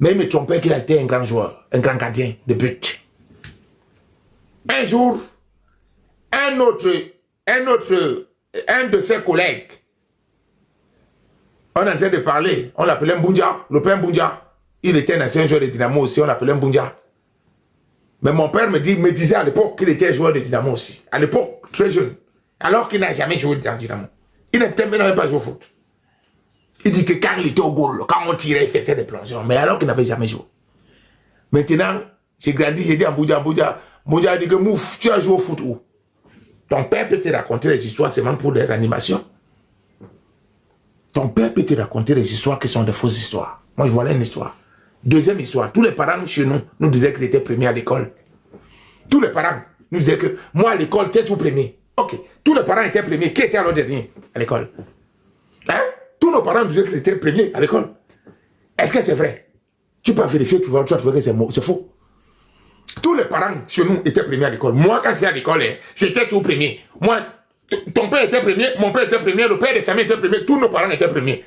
Mais il me trompait qu'il était un grand joueur, un grand gardien de but. Un jour, un de ses collègues, on est en train de parler, on l'appelait Mbunja, le père Mbunja. Il était un ancien joueur de Dynamo aussi, on l'appelait Mbunja. Mais mon père me disait à l'époque qu'il était joueur de Dynamo aussi. À l'époque, très jeune. Alors qu'il n'a jamais joué dans Dynamo. Il n'avait pas joué au foot. Il dit que quand il était au goal, quand on tirait, il faisait des plongeons. Mais alors qu'il n'avait jamais joué. Maintenant, j'ai grandi, j'ai dit à Mbunja, Mbunja a dit que Mouf, tu as joué au foot où? Ton père peut te raconter les histoires seulement pour des animations. Ton père peut te raconter des histoires qui sont des fausses histoires. Moi, je vois là une histoire. Deuxième histoire, tous les parents chez nous disaient qu'ils étaient premiers à l'école. Tous les parents nous disaient que moi à l'école, tu es tout premier. Ok, tous les parents étaient premiers. Qui était alors dernier à l'école? Hein? Tous nos parents disaient qu'ils étaient premiers à l'école. Est-ce que c'est vrai? Tu peux vérifier, tu vas trouver que c'est faux. Tous les parents chez nous étaient premiers à l'école. Moi, quand j'étais à l'école, j'étais tout premier. Moi, ton père était premier, mon père était premier, le père de Samy était premier, tous nos parents étaient premiers.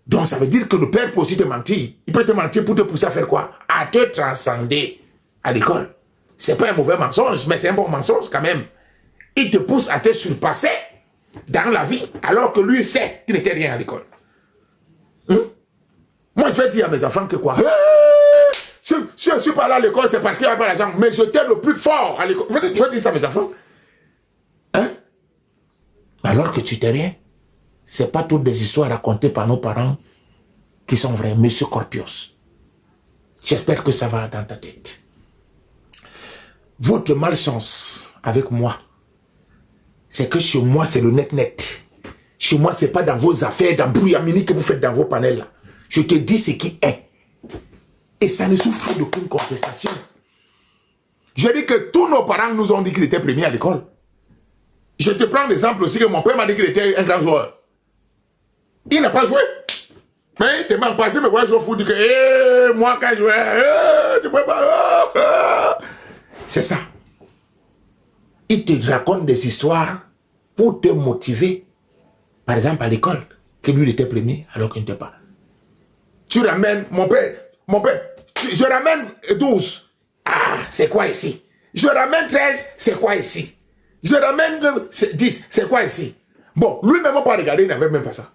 Donc ça veut dire que le père peut aussi te mentir. Il peut te mentir pour te pousser à faire quoi? À te transcender à l'école. C'est pas un mauvais mensonge, mais c'est un bon mensonge quand même. Il te pousse à te surpasser dans la vie, alors que lui sait qu'il n'était rien à l'école. Moi je vais dire à mes enfants que quoi? Si je suis pas là à l'école, c'est parce qu'il n'y a pas l'argent. Mais je t'aime le plus fort à l'école. Je vais dire ça à mes enfants. Hein? Alors que tu t'es rien. Ce n'est pas toutes des histoires racontées par nos parents qui sont vraies. Monsieur Corpios, j'espère que ça va dans ta tête. Votre malchance avec moi, c'est que chez moi, c'est le net. Chez moi, ce n'est pas dans vos affaires d'embrouillamini que vous faites dans vos panels. Là. Je te dis ce qui est. Et ça ne souffre d'aucune contestation. Je dis que tous nos parents nous ont dit qu'ils étaient premiers à l'école. Je te prends l'exemple aussi que mon père m'a dit qu'il était un grand joueur. Il n'a pas joué. Mais il te m'a passé, me voit jouer au foot, dit que moi quand je jouais, tu peux pas. C'est ça. Il te raconte des histoires pour te motiver. Par exemple à l'école, que lui il était premier alors qu'il n'était pas. Tu ramènes, mon père, je ramène 12. Ah, c'est quoi ici? Je ramène 13, c'est quoi ici? Je ramène 10, c'est quoi ici? Bon, lui-même, pas regardé, il n'avait même pas ça.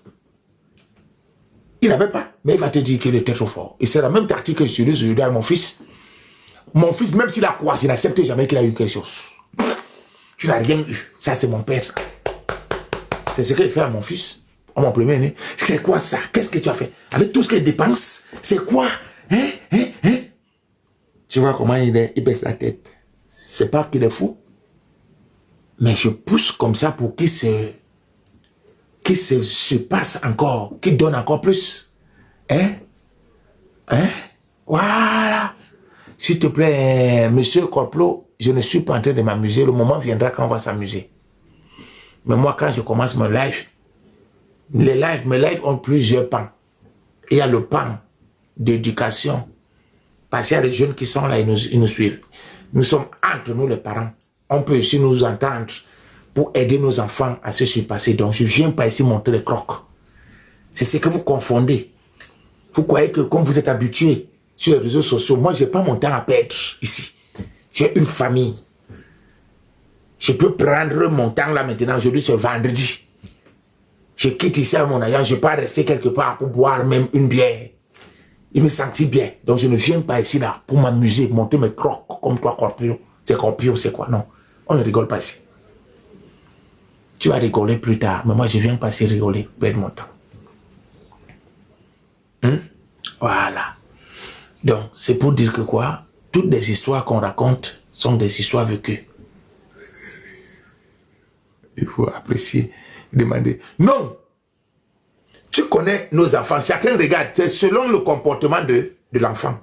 Il n'avait pas, mais il va te dire qu'il était trop fort. Et c'est la même tactique que je dis à mon fils. Mon fils, même s'il a quoi, je n'accepte jamais qu'il a eu quelque chose. Tu n'as rien eu. Ça, c'est mon père. C'est ce qu'il fait à mon fils, à mon premier-né. C'est quoi ça? Qu'est-ce que tu as fait? Avec tout ce qu'il dépense, c'est quoi? Tu vois comment il baisse la tête. C'est pas qu'il est fou. Mais je pousse comme ça pour qu'il se passe encore, qu'il donne encore plus. Voilà. S'il te plaît, monsieur Corplot, je ne suis pas en train de m'amuser. Le moment viendra quand on va s'amuser. Mais moi, quand je commence mon live, mes lives ont plusieurs pans. Il y a le pan d'éducation. Parce qu'il y a des jeunes qui sont là, ils nous suivent. Nous sommes entre nous, les parents. On peut aussi nous entendre pour aider nos enfants à se surpasser. Donc, je ne viens pas ici montrer les crocs. C'est ce que vous confondez. Vous croyez que comme vous êtes habitués sur les réseaux sociaux, moi, je n'ai pas mon temps à perdre ici. J'ai une famille. Je peux prendre mon temps là maintenant. Aujourd'hui, c'est vendredi. Je quitte ici à mon agent. Je ne vais pas rester quelque part pour boire même une bière. Il me sentit bien. Donc, je ne viens pas ici là pour m'amuser, monter mes crocs comme toi, Corpio. C'est Corpio, c'est quoi? Non. On ne rigole pas ici. Tu vas rigoler plus tard, mais moi je viens pas ici rigoler, perdre mon temps. Voilà. Donc, c'est pour dire que quoi? Toutes les histoires qu'on raconte sont des histoires vécues. Il faut apprécier, demander. Non! Tu connais nos enfants, chacun regarde, c'est selon le comportement de l'enfant.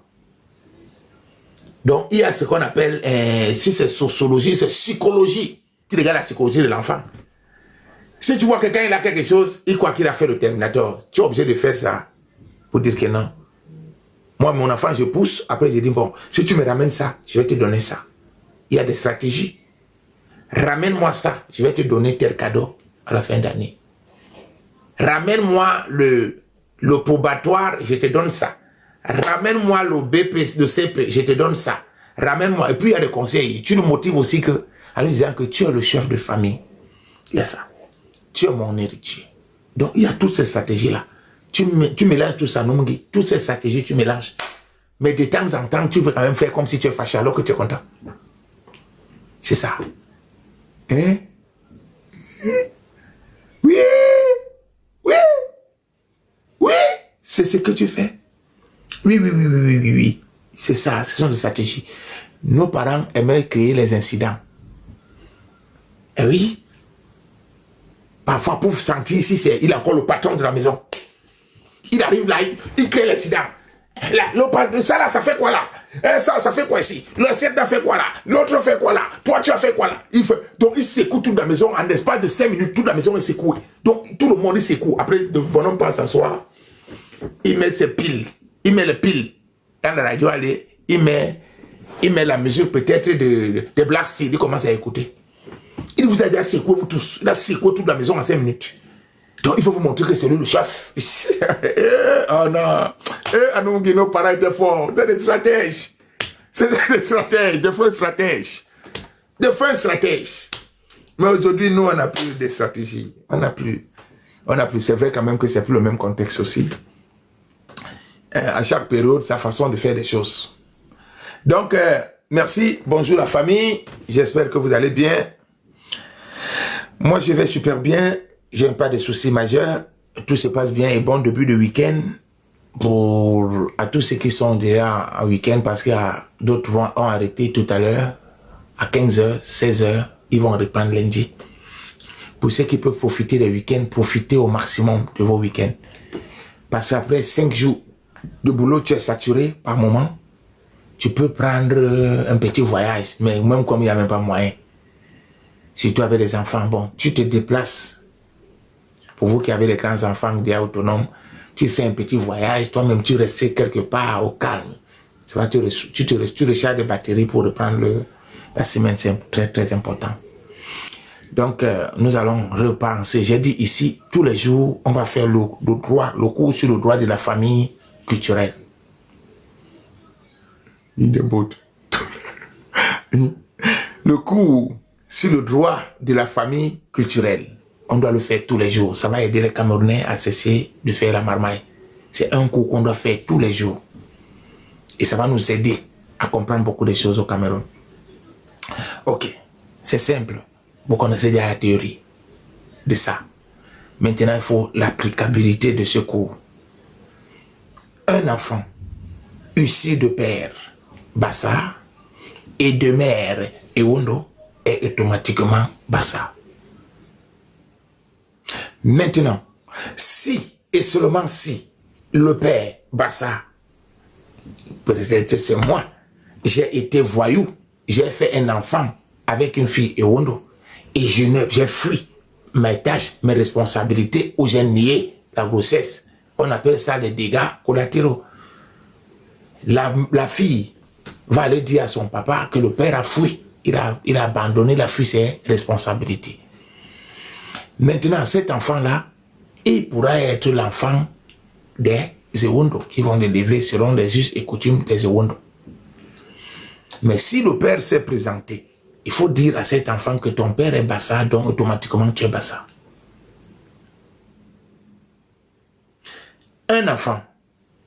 Donc, il y a ce qu'on appelle, si c'est sociologie, c'est psychologie. Tu regardes la psychologie de l'enfant. Si tu vois que quand il a quelque chose, il croit qu'il a fait le Terminator. Tu es obligé de faire ça pour dire que non. Moi, mon enfant, je pousse. Après, je dis, bon, si tu me ramènes ça, je vais te donner ça. Il y a des stratégies. Ramène-moi ça, je vais te donner tel cadeau à la fin d'année. Ramène-moi le probatoire, je te donne ça. Ramène-moi le BP, le CP, je te donne ça. Ramène-moi. Et puis il y a des conseils. Tu le motives aussi que, en lui disant que tu es le chef de famille. Il y a ça. Tu es mon héritier. Donc il y a toutes ces stratégies-là. Tu mélanges tout ça, Nungi. Toutes ces stratégies, tu mélanges. Mais de temps en temps, tu peux quand même faire comme si tu es fâché alors que tu es content. C'est ça. Hein? Oui. Oui. Oui. C'est ce que tu fais. Oui. C'est ça, ce sont des stratégies. Nos parents aimaient créer les incidents. Eh oui. Parfois, pour sentir si c'est, il est encore le patron de la maison. Il arrive là, il crée l'incident. Là, ça là, ça fait quoi là? Ça fait quoi ici? L'assiette a fait quoi là? L'autre fait quoi là? Toi, tu as fait quoi là? Donc, il secoue toute la maison. En espace de 5 minutes, toute la maison est secouée. Donc, tout le monde, il secoue. Après, le bonhomme passe s'asseoir. Il met ses piles. Il met les piles dans la radio. Allez, il met la mesure peut-être de Black Steel. Il commence à écouter. Il vous a déjà secoué vous tous. Il a secoué toute la maison en 5 minutes. Donc, il faut vous montrer que c'est lui le chef. Oh non. Anungi, nos parents étaient forts. C'est des stratèges. C'est des stratèges, des fins stratèges. Des fins stratèges. Mais aujourd'hui, nous, on n'a plus de stratégie. On n'a plus. C'est vrai quand même que c'est plus le même contexte aussi. À chaque période, sa façon de faire des choses. Donc, merci. Bonjour la famille. J'espère que vous allez bien. Moi, je vais super bien. Je n'ai pas de soucis majeurs. Tout se passe bien et bon début de week-end à tous ceux qui sont déjà en week-end parce qu'il y a d'autres ont arrêté tout à l'heure à 15h, 16h. Ils vont reprendre lundi. Pour ceux qui peuvent profiter des week-ends, profitez au maximum de vos week-ends. Parce qu'après 5 jours de boulot, tu es saturé par moment. Tu peux prendre un petit voyage, mais même comme il n'y a même pas moyen. Si tu avais des enfants, bon, tu te déplaces. Pour vous qui avez des grands enfants déjà autonomes, tu fais un petit voyage, toi-même tu restes quelque part au calme. Tu recharges des batteries pour reprendre la semaine, c'est très très important. Donc nous allons repenser. J'ai dit ici, tous les jours, on va faire le cours sur le droit de la famille culturelle. Le cours sur le droit de la famille culturelle. On doit le faire tous les jours. Ça va aider les Camerounais à cesser de faire la marmaille. C'est un cours qu'on doit faire tous les jours. Et ça va nous aider à comprendre beaucoup de choses au Cameroun. Ok, c'est simple. Vous connaissez déjà la théorie de ça. Maintenant, il faut l'applicabilité de ce cours. Un enfant issu de père Bassa et de mère Ewondo est automatiquement Bassa. Maintenant, si et seulement si le père Bassa, peut-être c'est moi, j'ai été voyou, j'ai fait un enfant avec une fille Ewondo et j'ai fui mes tâches, mes responsabilités ou j'ai nié la grossesse. On appelle ça des dégâts collatéraux. La fille va aller dire à son papa que le père a fui. Il a abandonné, il a fui ses responsabilités. Maintenant, cet enfant-là, il pourra être l'enfant des Ewondo qui vont l'élever selon les us et coutumes des Ewondo. Mais si le père s'est présenté, il faut dire à cet enfant que ton père est Bassa, donc automatiquement tu es Bassa. Un enfant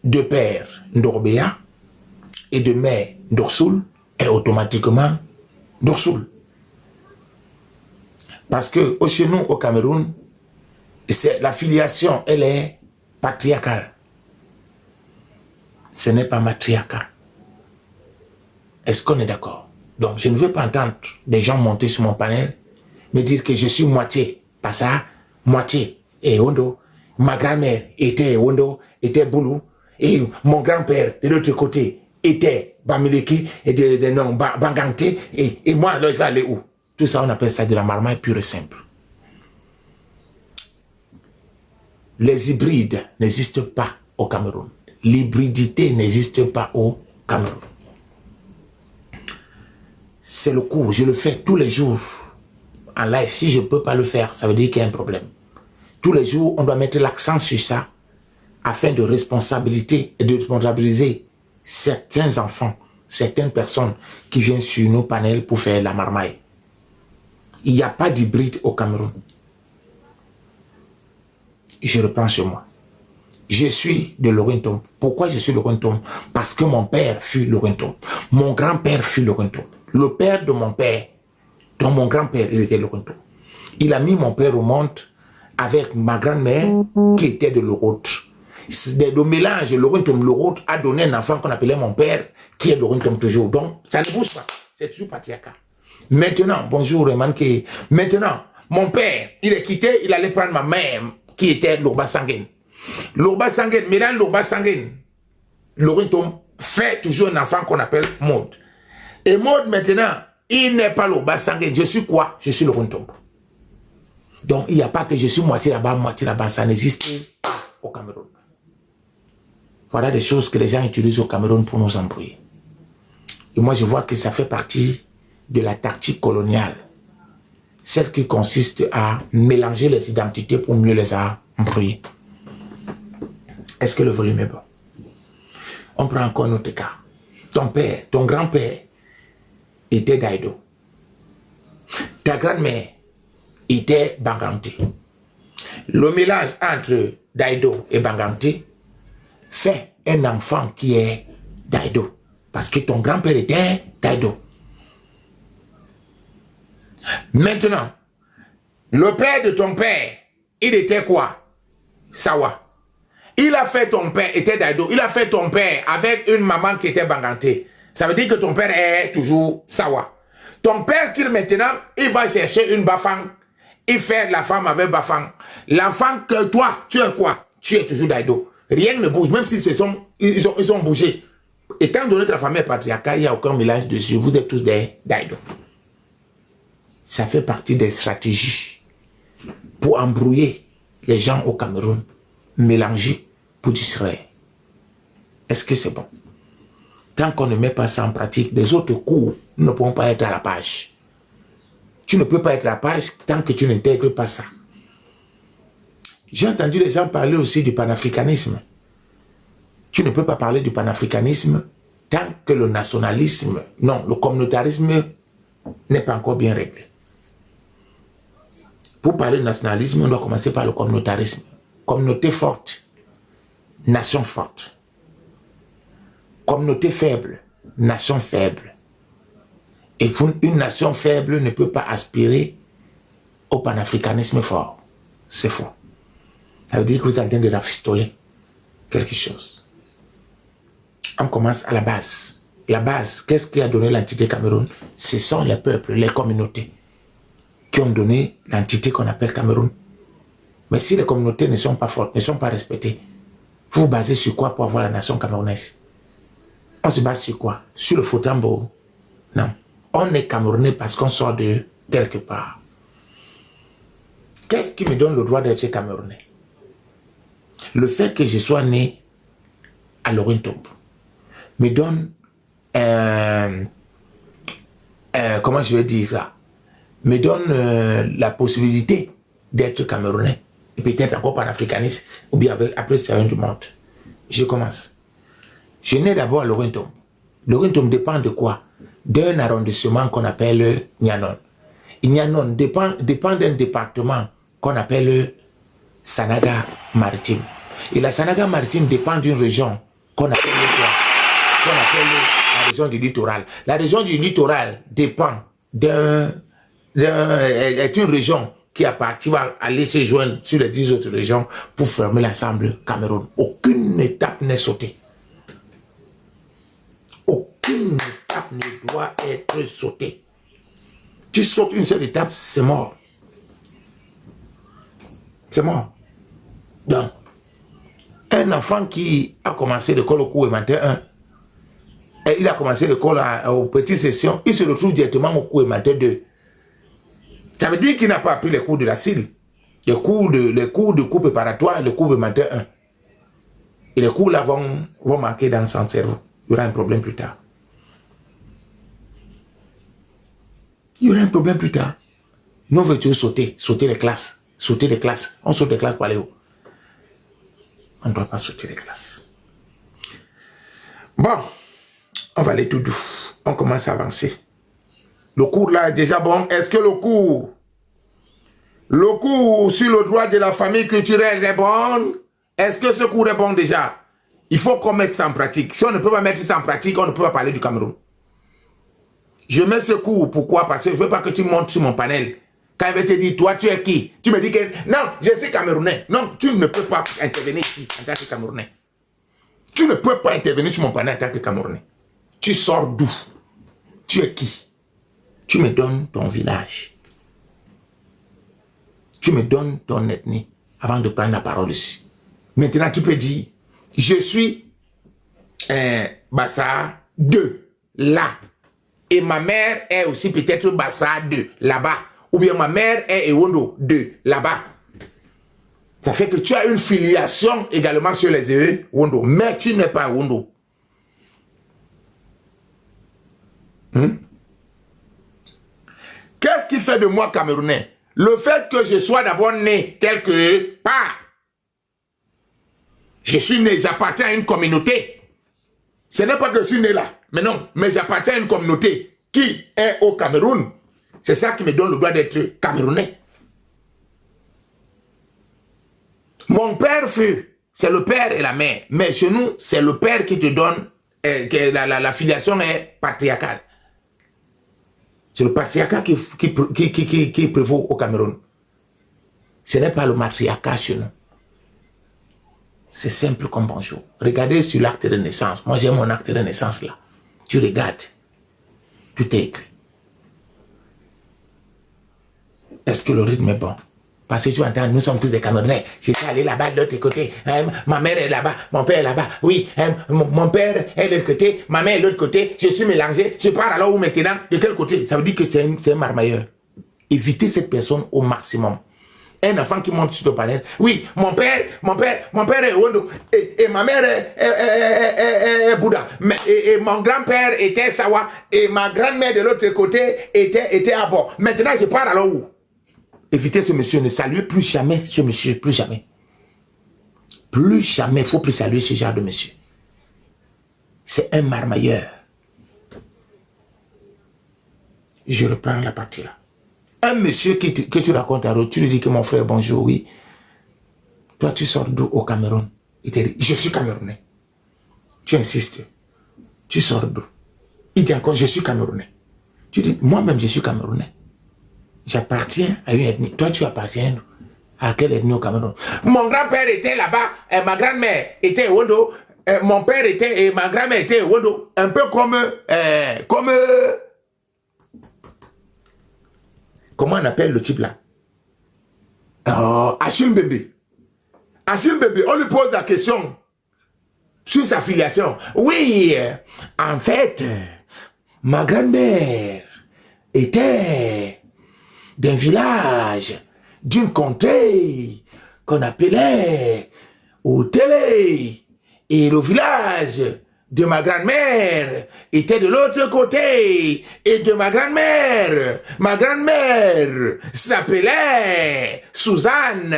de père Ndorbea et de mère Ndorsoul est automatiquement Ndorsoul. Parce que chez nous, au Cameroun, la filiation, elle est patriarcale. Ce n'est pas matriarcal. Est-ce qu'on est d'accord? Donc, je ne veux pas entendre des gens monter sur mon panel, me dire que je suis moitié Bassa, moitié Ewondo. Ma grand-mère était Ewondo, était Boulou, et mon grand-père, de l'autre côté, était Bamileke, et Bangante, et moi, alors, je vais aller où? Tout ça, on appelle ça de la marmaille pure et simple. Les hybrides n'existent pas au Cameroun. L'hybridité n'existe pas au Cameroun. C'est le cours, je le fais tous les jours. En live, si je ne peux pas le faire, ça veut dire qu'il y a un problème. Tous les jours, on doit mettre l'accent sur ça afin de responsabiliser et de responsabiliser certains enfants, certaines personnes qui viennent sur nos panels pour faire la marmaille. Il n'y a pas d'hybride au Cameroun. Je reprends sur moi. Je suis de Laurentum. Pourquoi je suis Laurentum? Parce que mon père fut Laurentum. Mon grand-père fut Laurentum. Le père de mon père, dont mon grand-père, il était Laurentum. Il a mis mon père au monde avec ma grand-mère qui était de Laurotte. Le mélange de Laurentum-Laurotte a donné un enfant qu'on appelait mon père, qui est Laurentum toujours. Donc, ça ne bouge pas. C'est toujours patriarcat. Maintenant, bonjour, Manké. Maintenant, mon père, il est quitté, il allait prendre ma mère, qui était Lourba Sanguine. Lourba Sanguine, Mélan Lourba Sanguine, Laurentum fait toujours un enfant qu'on appelle Maud. Et Maud, maintenant, il n'est pas Lourba Sanguine. Je suis quoi? Je suis Laurentum. Donc, il n'y a pas que je suis moitié là-bas, ça n'existe pas au Cameroun. Voilà des choses que les gens utilisent au Cameroun pour nous embrouiller. Et moi, je vois que ça fait partie de la tactique coloniale. Celle qui consiste à mélanger les identités pour mieux les embrouiller. Est-ce que le volume est bon? On prend encore un autre cas. Ton père, ton grand-père était Daido. Ta grand-mère était Banganté. Le mélange entre Daido et Banganté fait un enfant qui est Daido. Parce que ton grand-père était Daido. Maintenant, le père de ton père, il était quoi? Sawa. Il a fait ton père, était Daido. Il a fait ton père avec une maman qui était Banganté. Ça veut dire que ton père est toujours Sawa. Ton père qui maintenant, il va chercher une Bafang. Il fait la femme avec Bafang. L'enfant que toi, tu es quoi? Tu es toujours Daido. Rien ne bouge, même si ils ont bougé. Étant donné que la famille est patriarcale, il n'y a aucun mélange dessus. Vous êtes tous des Daido. Ça fait partie des stratégies pour embrouiller les gens au Cameroun, mélanger pour distraire. Est-ce que c'est bon? Tant qu'on ne met pas ça en pratique, les autres cours ne pourront pas être à la page. Tu ne peux pas être à la page tant que tu n'intègres pas ça. J'ai entendu les gens parler aussi du panafricanisme. Tu ne peux pas parler du panafricanisme tant que le nationalisme, non, le communautarisme n'est pas encore bien réglé. Pour parler de nationalisme, on doit commencer par le communautarisme. Communauté forte, nation forte. Communauté faible, nation faible. Et une nation faible ne peut pas aspirer au panafricanisme fort. C'est faux. Ça veut dire que vous êtes en train de rafistoler quelque chose. On commence à la base. La base, qu'est-ce qui a donné l'entité Cameroun? Ce sont les peuples, les communautés qui ont donné l'entité qu'on appelle Cameroun. Mais si les communautés ne sont pas fortes, ne sont pas respectées, vous vous basez sur quoi pour avoir la nation camerounaise? On se base sur quoi? Sur le Foutambo? Non. On est Camerounais parce qu'on sort de quelque part. Qu'est-ce qui me donne le droit d'être Camerounais? Le fait que je sois né à Laurentum me donne comment je vais dire ça? Me donne la possibilité d'être Camerounais et peut-être encore panafricaniste ou bien après c'est du monde. Je commence. Je nais d'abord à Laurentum. Laurentum dépend de quoi? D'un arrondissement qu'on appelle Nyanon. Nyanon dépend d'un département qu'on appelle Sanaga Maritime. Et la Sanaga Maritime dépend d'une région qu'on appelle quoi? Qu'on appelle la région du littoral. La région du littoral dépend est une région qui va aller se joindre sur les 10 autres régions pour former l'ensemble Cameroun. Aucune étape n'est sautée. Aucune étape ne doit être sautée. Tu sautes une seule étape, c'est mort. C'est mort. Donc, un enfant qui a commencé l'école au cours matin 1, et il a commencé l'école aux petites sessions, il se retrouve directement au cours matin 2. Ça veut dire qu'il n'a pas appris les cours de la CIL, les cours de cours préparatoire, les cours de matin 1. Et les cours là vont manquer dans son cerveau. Il y aura un problème plus tard. Il y aura un problème plus tard. Nous, on veut toujours sauter les classes. Sauter les classes. On saute les classes pour aller où? On ne doit pas sauter les classes. Bon, on va aller tout doux. On commence à avancer. Le cours là est déjà bon. Est-ce que le cours sur le droit de la famille culturelle est bon? Est-ce que ce cours est bon déjà? Il faut qu'on mette ça en pratique. Si on ne peut pas mettre ça en pratique, on ne peut pas parler du Cameroun. Je mets ce cours, pourquoi? Parce que je ne veux pas que tu montes sur mon panel. Quand il va te dire, toi, tu es qui? Tu me dis que, non, je suis Camerounais. Non, tu ne peux pas intervenir ici en tant que Camerounais. Tu ne peux pas intervenir sur mon panel en tant que Camerounais. Tu sors d'où? Tu es qui? Tu me donnes ton village. Tu me donnes ton ethnie avant de prendre la parole ici. Maintenant, tu peux dire, je suis Bassa 2, là. Et ma mère est aussi peut-être Bassa 2, là-bas. Ou bien ma mère est Ewondo 2, là-bas. Ça fait que tu as une filiation également sur les Ewondo, mais tu n'es pas Ewondo. Qu'est-ce qui fait de moi Camerounais? Le fait que je sois d'abord né quelque part. Je suis né, j'appartiens à une communauté. Ce n'est pas que je suis né là, mais non, mais j'appartiens à une communauté qui est au Cameroun. C'est ça qui me donne le droit d'être Camerounais. Mon père fut, c'est le père et la mère, mais chez nous, c'est le père qui te donne, que la filiation est patriarcale. C'est le patriarcat qui prévaut au Cameroun. Ce n'est pas le matriarcat chez nous. C'est simple comme bonjour. Regardez sur l'acte de naissance. Moi, j'ai mon acte de naissance là. Tu regardes. Tout est écrit. Est-ce que le rythme est bon? Parce que tu entends, nous sommes tous des Camerounais. Je suis allé là-bas de l'autre côté. Ma mère est là-bas, mon père est là-bas. Oui, mon père est de l'autre côté, ma mère est de l'autre côté. Je suis mélangé. Je pars alors où maintenant? De quel côté? Ça veut dire que c'est un marmailleur. Évitez cette personne au maximum. Un enfant qui monte sur le panel. Oui, mon père est Wondo. Et ma mère est Bouddha. Et mon grand-père était Sawa. Et ma grand-mère de l'autre côté était Abo. Maintenant, je pars alors où? Évitez ce monsieur. Ne saluez plus jamais ce monsieur. Plus jamais. Plus jamais. Il ne faut plus saluer ce genre de monsieur. C'est un marmailleur. Je reprends la partie là. Un monsieur que tu racontes à l'autre, tu lui dis que mon frère, bonjour, oui. Toi, tu sors d'où au Cameroun? Il te dit, je suis Camerounais. Tu insistes. Tu sors d'où? Il dit encore, je suis Camerounais. Tu dis, moi-même, je suis Camerounais. J'appartiens à une ethnie. Toi, tu appartiens à quelle ethnie au Cameroun? Mon grand-père était là-bas, et ma grand-mère était Wondo, mon père était, et ma grand-mère était Wondo. Un peu comme comment on appelle le type là? Achille Bébé. Achille Bébé, on lui pose la question sur sa filiation. Oui, en fait, ma grand-mère était d'un village, d'une contrée qu'on appelait Otélé. Et le village de ma grand-mère était de l'autre côté. Et de ma grand-mère s'appelait Suzanne.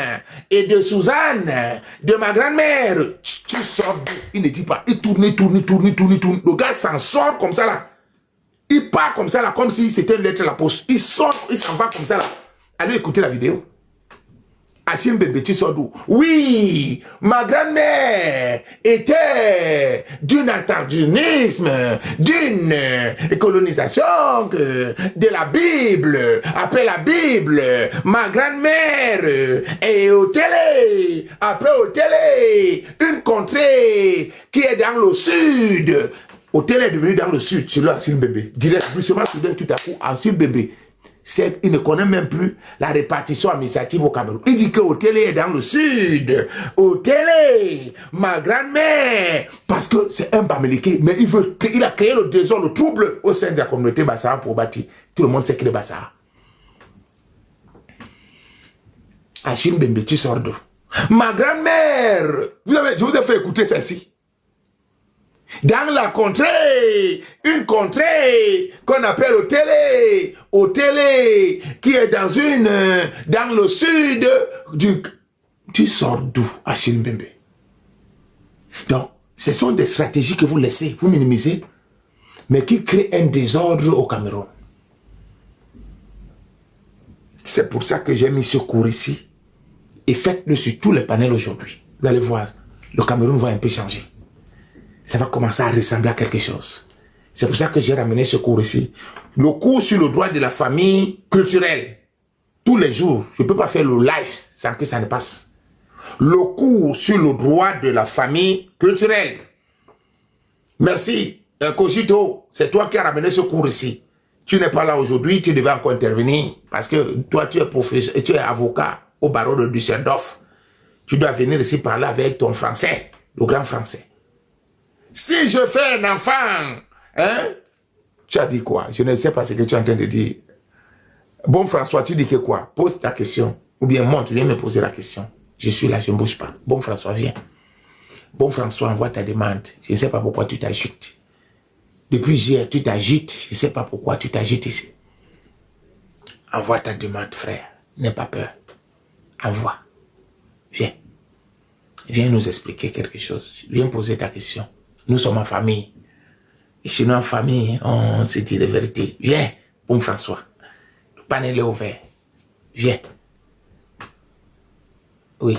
Et de Suzanne, de ma grand-mère, tu sors d'où? Il ne dit pas. Il tourne. Le gars s'en sort comme ça là. Il part comme ça là, comme si c'était une lettre à la poste. Il sort, il s'en va comme ça là. Allez écouter la vidéo. Achille Bébé, tu sors d'où? Oui, ma grand-mère était d'un antagonisme, d'une colonisation de la Bible. Après la Bible, ma grand-mère est au télé. Après au télé, une contrée qui est dans le sud. Au télé est devenu dans le sud, c'est là Achille Bébé. Directement soudain tout à coup, Achille Bébé. Il ne connaît même plus la répartition administrative au Cameroun. Il dit que Otélé est dans le sud. Otélé, ma grand-mère, parce que c'est un Bamileke, mais il a créé le désordre, le trouble au sein de la communauté Bassa pour bâtir. Tout le monde sait qu'il est Bassa. Achille Bembe, tu sors d'où? Ma grand-mère, je vous ai fait écouter celle-ci. Dans la contrée, une contrée qu'on appelle Otélé, qui est dans le sud du... Tu sors d'où, Achille Bembe? Donc, ce sont des stratégies que vous laissez, vous minimisez, mais qui créent un désordre au Cameroun. C'est pour ça que j'ai mis ce cours ici. Et faites-le sur tous les panels aujourd'hui. Vous allez voir, le Cameroun va un peu changer. Ça va commencer à ressembler à quelque chose. C'est pour ça que j'ai ramené ce cours ici. Le cours sur le droit de la famille culturelle. Tous les jours. Je ne peux pas faire le live sans que ça ne passe. Le cours sur le droit de la famille culturelle. Merci. Cogito, c'est toi qui as ramené ce cours ici. Tu n'es pas là aujourd'hui, tu devais encore intervenir. Parce que toi, tu es professeur, tu es avocat au barreau de Düsseldorf. Tu dois venir ici parler avec ton français, le grand français. Si je fais un enfant, hein? Tu as dit quoi? Je ne sais pas ce que tu es en train de dire. Bon François, tu dis que quoi? Pose ta question. Ou bien monte, viens me poser la question. Je suis là, je ne bouge pas. Bon François, viens. Bon François, envoie ta demande. Je ne sais pas pourquoi tu t'agites. Depuis hier, tu t'agites. Je ne sais pas pourquoi tu t'agites ici. Envoie ta demande, frère. N'aie pas peur. Envoie. Viens. Viens nous expliquer quelque chose. Viens poser ta question. Nous sommes en famille. Et chez nous, en famille, on se dit la vérité. Viens, bon François. Le panel est ouvert. Viens. Oui.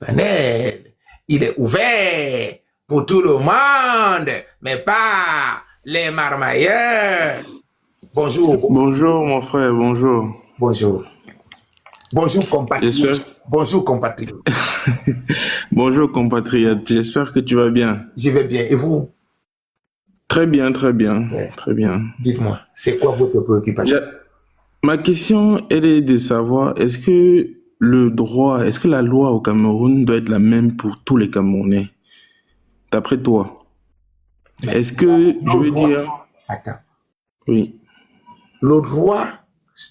Le panel, il est ouvert pour tout le monde, mais pas les marmailleurs. Bonjour. Bonjour, mon frère, bonjour. Bonjour. Bonjour, compatriote. Bonjour, compatriote. Bonjour, compatriote. J'espère que tu vas bien. Je vais bien. Et vous? Très bien, très bien. Ouais. Très bien. Dites-moi, c'est quoi votre préoccupation? Ma question, elle est de savoir, est-ce que le droit, est-ce que la loi au Cameroun doit être la même pour tous les Camerounais? D'après toi? Est-ce que, je veux dire... Attends. Oui. Le droit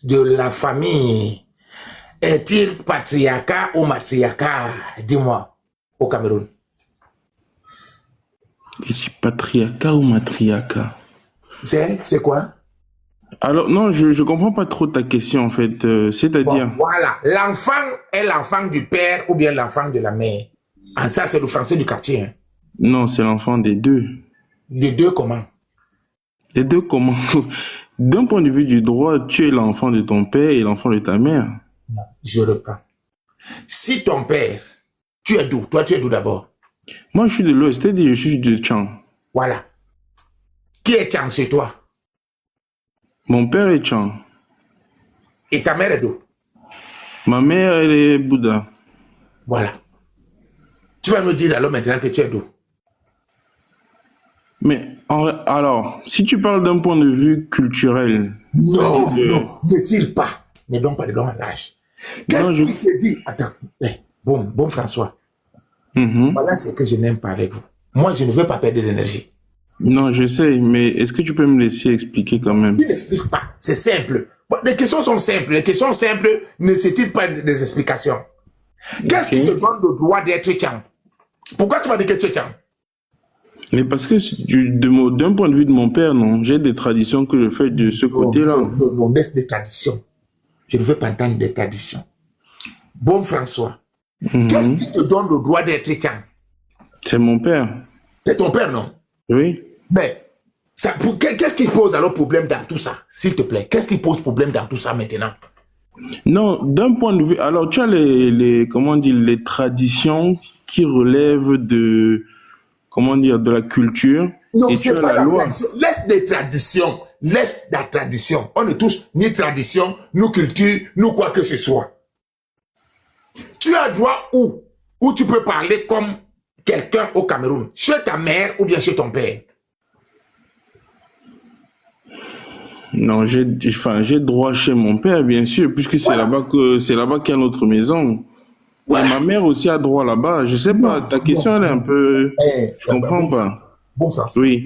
de la famille est-il patriarcat ou matriarcat? Dis-moi, au Cameroun. Est-ce patriarcat ou matriarcat? C'est quoi? Alors, non, je comprends pas trop ta question, en fait. C'est-à-dire... Bon, voilà. L'enfant est l'enfant du père ou bien l'enfant de la mère. Ah, ça, c'est le français du quartier. Hein. Non, c'est l'enfant des deux. Des deux comment? Des deux comment? D'un point de vue du droit, tu es l'enfant de ton père et l'enfant de ta mère. Non, je reprends. Si ton père, tu es d'où? Toi, tu es d'où d'abord? Moi, je suis de l'Ouest, c'est-à-dire je suis de Tchang. Voilà. Qui est Tchang chez toi? Mon père est Tchang. Et ta mère est d'où? Ma mère, elle est Bouddha. Voilà. Tu vas me dire alors maintenant que tu es d'où? Mais, alors, si tu parles d'un point de vue culturel... Non, non, ne tire pas. Ne donne pas de long à l'âge. Qu'est-ce qui te dit? Attends, bon François. Voilà ce que je n'aime pas avec vous. Moi, je ne veux pas perdre d'énergie. Non, je sais, mais est-ce que tu peux me laisser expliquer quand même? Tu n'expliques pas, c'est simple. Bon, les questions sont simples. Les questions simples ne nécessitent pas des explications. Qu'est-ce qui te donne le droit d'être Tchang? Pourquoi tu m'as dit que tu es Tchang? Mais parce que d'un point de vue de mon père, non, j'ai des traditions que je fais de ce côté-là. Non, laisse des traditions. Je ne veux pas entendre des traditions. Bon François, qu'est-ce qui te donne le droit d'être Tchang? C'est mon père. C'est ton père, non? Oui. Mais, qu'est-ce qui pose alors problème dans tout ça, s'il te plaît? Qu'est-ce qui pose problème dans tout ça maintenant? Non, d'un point de vue... Alors, tu as comment dire, les traditions qui relèvent de... Comment dire, de la culture. Non, et c'est pas la tradition. Laisse des traditions. Laisse la tradition. On ne touche ni tradition, ni culture, ni quoi que ce soit. Tu as droit où tu peux parler comme quelqu'un au Cameroun? Chez ta mère ou bien chez ton père? Non, j'ai droit chez mon père, bien sûr, puisque c'est là-bas qu'il y a notre maison. Voilà. Ma mère aussi a droit là-bas. Je sais pas, ta question elle est un peu... je comprends pas. Bon François. Oui.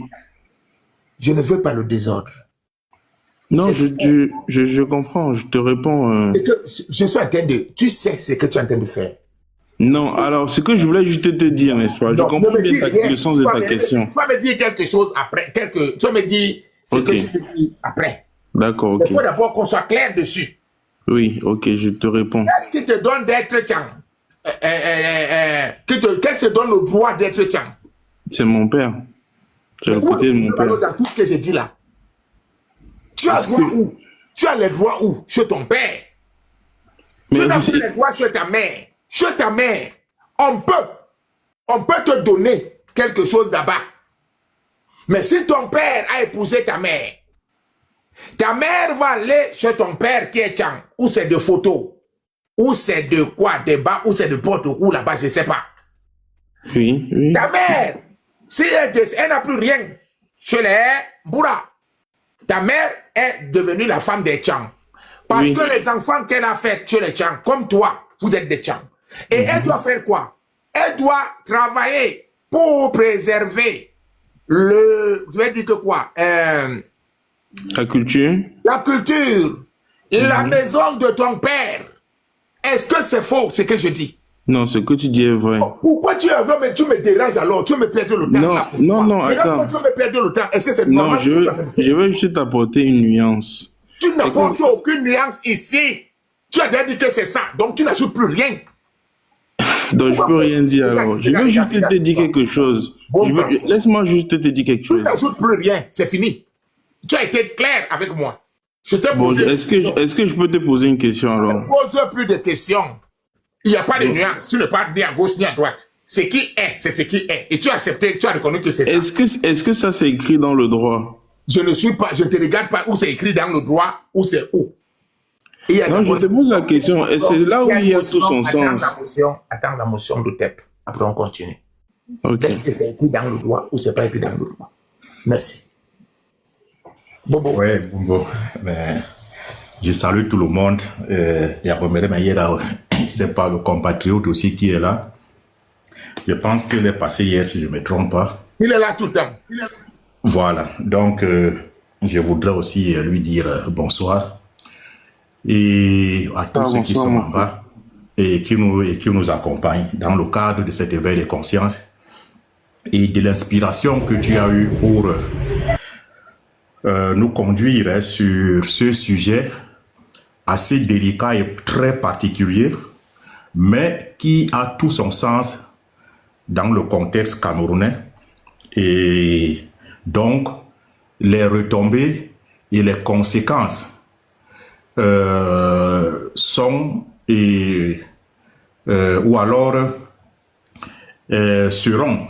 Je ne veux pas le désordre. Non, je comprends, je te réponds. Je suis en train de... Tu sais ce que tu es en train de faire. Non, alors, ce que je voulais juste te dire, n'est-ce pas? Je comprends bien le sens de ta question. Tu vas me dire quelque chose après. Tu vas me dire ce que je te dis après. D'accord, ok. Il faut d'abord qu'on soit clair dessus. Oui, ok, je te réponds. Qu'est-ce qui te donne d'être Tchang? Qu'est-ce qui te donne le droit d'être Tchang? C'est mon père. C'est le côté de mon père. Dans tout ce que j'ai dit là. Tu as droit où? Tu as les droits où? Chez ton père. Tu n'as plus les droits chez ta mère. Chez ta mère, on peut te donner quelque chose là-bas. Mais si ton père a épousé ta mère va aller chez ton père qui est Tchang, ou c'est de photos, ou c'est de quoi, des bas, ou c'est de porte au cou là-bas, je ne sais pas. Oui, oui. Ta mère, si elle n'a plus rien chez les Boura, ta mère est devenue la femme des Tchang. Parce que les enfants qu'elle a fait chez les Tchang, comme toi, vous êtes des Tchang. Et elle doit faire quoi? Elle doit travailler pour préserver je vais dire que quoi? La culture. La culture. La maison de ton père. Est-ce que c'est faux, ce que je dis? Non, ce que tu dis est vrai. Pourquoi tu es heureux, mais tu me déranges alors? Tu me perds le temps. Non, attends. Tu me perds le temps. Est-ce que c'est Non, normal? je veux juste t'apporter une nuance. Tu n'apportes aucune nuance ici. Tu as déjà dit que c'est ça. Donc tu n'ajoutes plus rien. Donc je peux rien dire alors. Je veux juste te dire quelque chose. Laisse-moi juste te dire quelque chose. Tu n'ajoutes plus rien. C'est fini. Tu as été clair avec moi. Je t'ai posé. Est-ce que je peux te poser une question alors? Ne pose plus de questions. Il n'y a pas de nuance. Tu ne parles ni à gauche ni à droite. Ce qui est, c'est ce qui est. Et tu as accepté, tu as reconnu que c'est ça. Est-ce que ça c'est écrit dans le droit? Je ne te regarde pas où c'est écrit dans le droit, où c'est où. Non, je te pose la question. Et c'est là où il y a tout son sens. Attends la motion de TEP. Après, on continue. Okay. Est-ce que c'est écrit dans le droit ou c'est pas écrit dans le droit? Merci. Bobo. Oui, Bongo. Je salue tout le monde. Et à Romero Mayera, c'est pas le compatriote aussi qui est là. Je pense qu'il est passé hier, si je ne me trompe pas. Il est là tout le temps. Voilà. Donc, je voudrais aussi lui dire bonsoir. Et à tous ceux qui sont en bas et qui nous accompagnent dans le cadre de cet éveil de conscience et de l'inspiration que tu as eue pour nous conduire sur ce sujet assez délicat et très particulier, mais qui a tout son sens dans le contexte camerounais. Et donc, les retombées et les conséquences sont ou alors seront,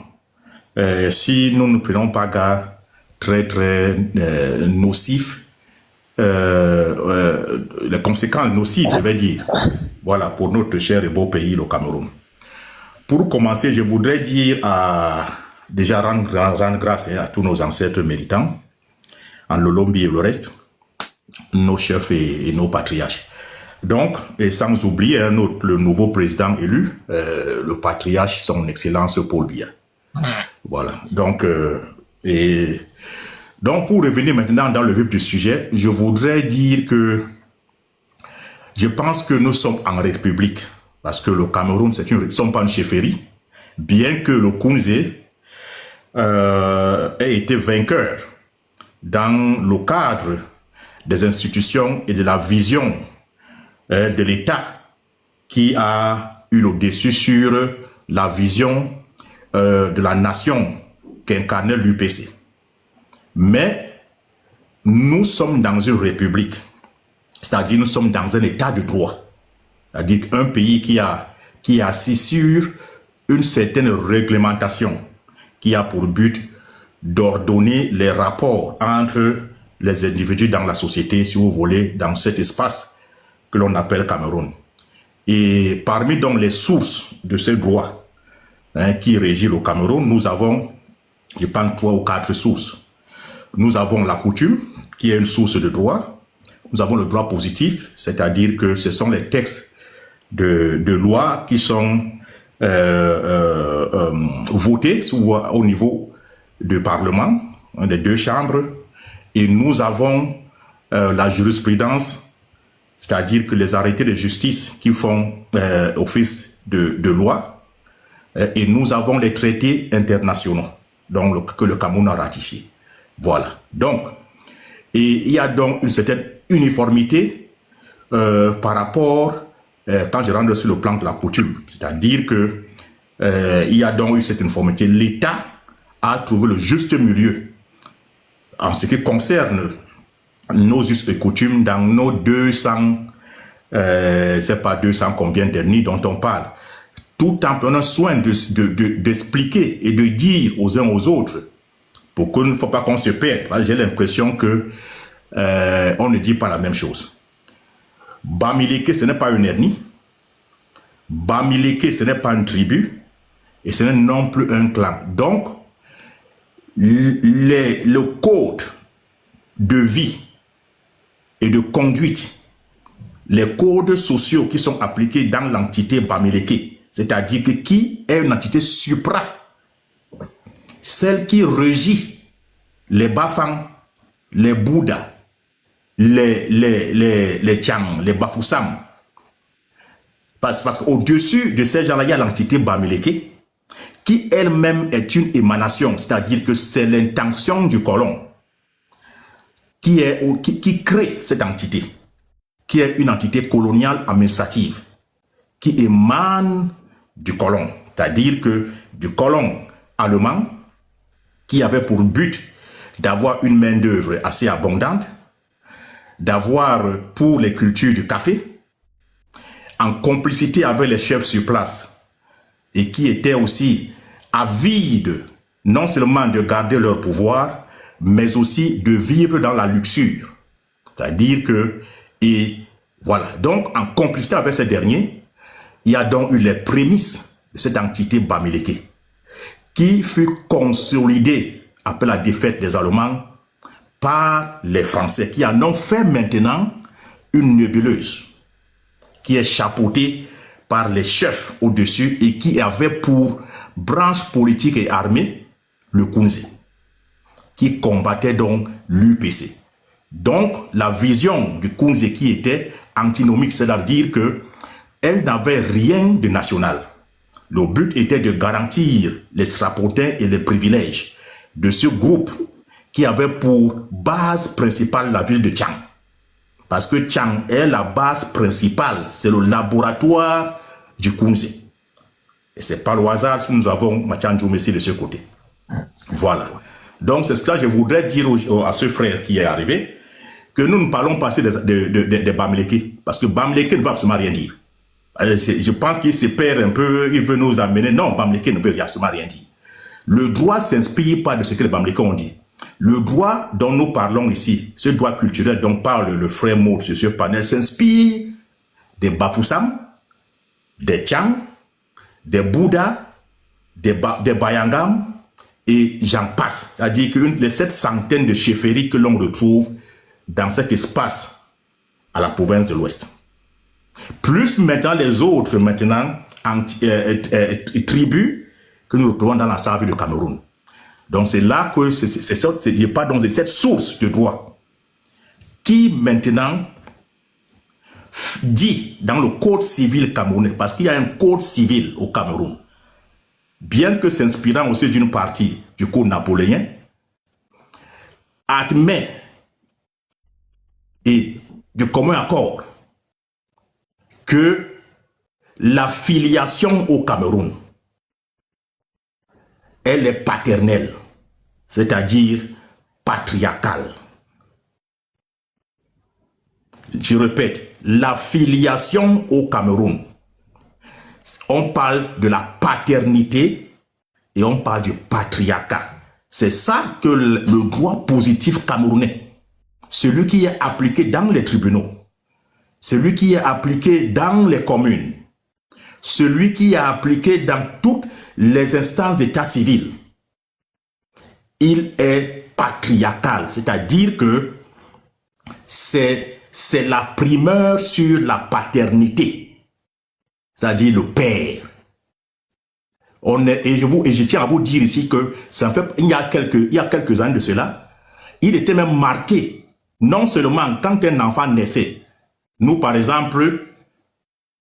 si nous ne prenons pas garde, très nocifs, les conséquences nocives, je vais dire, voilà, pour notre cher et beau pays, le Cameroun. Pour commencer, je voudrais dire déjà rendre grâce à tous nos ancêtres méritants, en Lolombi et le reste, nos chefs et nos patriarches. Donc, et sans oublier le nouveau président élu, le patriarche, son excellence Paul Biya. Voilà. Donc, donc, pour revenir maintenant dans le vif du sujet, je voudrais dire que je pense que nous sommes en république, parce que le Cameroun, ne sont pas une chefferie, bien que le Kounzé ait été vainqueur dans le cadre des institutions et de la vision de l'État qui a eu le dessus sur la vision de la nation qu'incarnait l'UPC. Mais nous sommes dans une république, c'est-à-dire nous sommes dans un état de droit, c'est-à-dire un pays qui est assis sur une certaine réglementation qui a pour but d'ordonner les rapports entre les individus dans la société, si vous voulez, dans cet espace que l'on appelle Cameroun. Et parmi donc les sources de ce droit qui régit le Cameroun, nous avons, je pense, 3 ou 4 sources. Nous avons la coutume, qui est une source de droit. Nous avons le droit positif, c'est-à-dire que ce sont les textes de loi qui sont votés au niveau du Parlement, des 2 chambres. Et nous avons la jurisprudence, c'est-à-dire que les arrêtés de justice qui font office de loi. Et nous avons les traités internationaux donc, que le Cameroun a ratifiés. Voilà. Donc, et il y a donc une certaine uniformité par rapport quand je rentre sur le plan de la coutume. C'est-à-dire que il y a donc eu cette informité. L'État a trouvé le juste milieu en ce qui concerne nos us et coutumes dans nos 200, c'est pas 200 combien d'années dont on parle, tout en prenant soin d'expliquer et de dire aux uns aux autres, pour qu'il ne faut pas qu'on se perde. J'ai l'impression que on ne dit pas la même chose. Bamileke, ce n'est pas une ethnie. Bamileke, ce n'est pas une tribu. Et ce n'est non plus un clan. Donc, le code de vie et de conduite, les codes sociaux qui sont appliqués dans l'entité Bamileke, c'est-à-dire que qui est une entité supra, celle qui régit les Bafang, les Bouddhas, les Tchang, les Bafoussam. Parce qu'au-dessus de ces gens-là, il y a l'entité Bamileke, qui elle-même est une émanation, c'est-à-dire que c'est l'intention du colon qui crée cette entité, qui est une entité coloniale administrative, qui émane du colon, c'est-à-dire que du colon allemand, qui avait pour but d'avoir une main-d'œuvre assez abondante, d'avoir pour les cultures du café, en complicité avec les chefs sur place, et qui étaient aussi avides non seulement de garder leur pouvoir, mais aussi de vivre dans la luxure. C'est-à-dire que, et voilà, donc en complicité avec ces derniers, il y a donc eu les prémices de cette entité Bamileke, qui fut consolidée après la défaite des Allemands par les Français, qui en ont fait maintenant une nébuleuse, qui est chapeautée par les chefs au-dessus et qui avait pour branche politique et armée le Kunze, qui combattait donc l'UPC. Donc, la vision du Kunze qui était antinomique, c'est-à-dire qu'elle n'avait rien de national. Le but était de garantir les strapotins et les privilèges de ce groupe qui avait pour base principale la ville de Tchang. Parce que Tchang est la base principale, c'est le laboratoire du Kunze. Et c'est pas le hasard si nous avons Mathian Djoumessi de ce côté. Voilà. Donc c'est ce que je voudrais dire à ce frère qui est arrivé, que nous ne parlons pas de Bamileke, parce que Bamileke ne veut absolument rien dire. Je pense qu'il se perd un peu, il veut nous amener. Non, Bamileke ne veut absolument rien dire. Le droit ne s'inspire pas de ce que les Bamileke ont dit. Le droit dont nous parlons ici, ce droit culturel dont parle le frère Maud sur ce panel, s'inspire des Bafoussam, des Tchang, des Bouddhas, des Bayangam, et j'en passe. C'est-à-dire que les 700 de chefferies que l'on retrouve dans cet espace à la province de l'Ouest. Plus maintenant les autres tribus que nous retrouvons dans l'ensemble du Cameroun. Donc c'est là que je parle donc de cette source de droit qui maintenant dit dans le code civil camerounais, parce qu'il y a un code civil au Cameroun, bien que s'inspirant aussi d'une partie du code napoléen, admet et de commun accord que la filiation au Cameroun, elle est paternelle, c'est-à-dire patriarcale. Je répète, la filiation au Cameroun, on parle de la paternité et on parle du patriarcat. C'est ça que le droit positif camerounais, celui qui est appliqué dans les tribunaux, celui qui est appliqué dans les communes, celui qui est appliqué dans toutes les instances d'état civil, il est patriarcal, c'est-à-dire que c'est la primeur sur la paternité, c'est-à-dire le père. Et je tiens à vous dire ici que il y a quelques années de cela, il était même marqué, non seulement quand un enfant naissait, nous par exemple,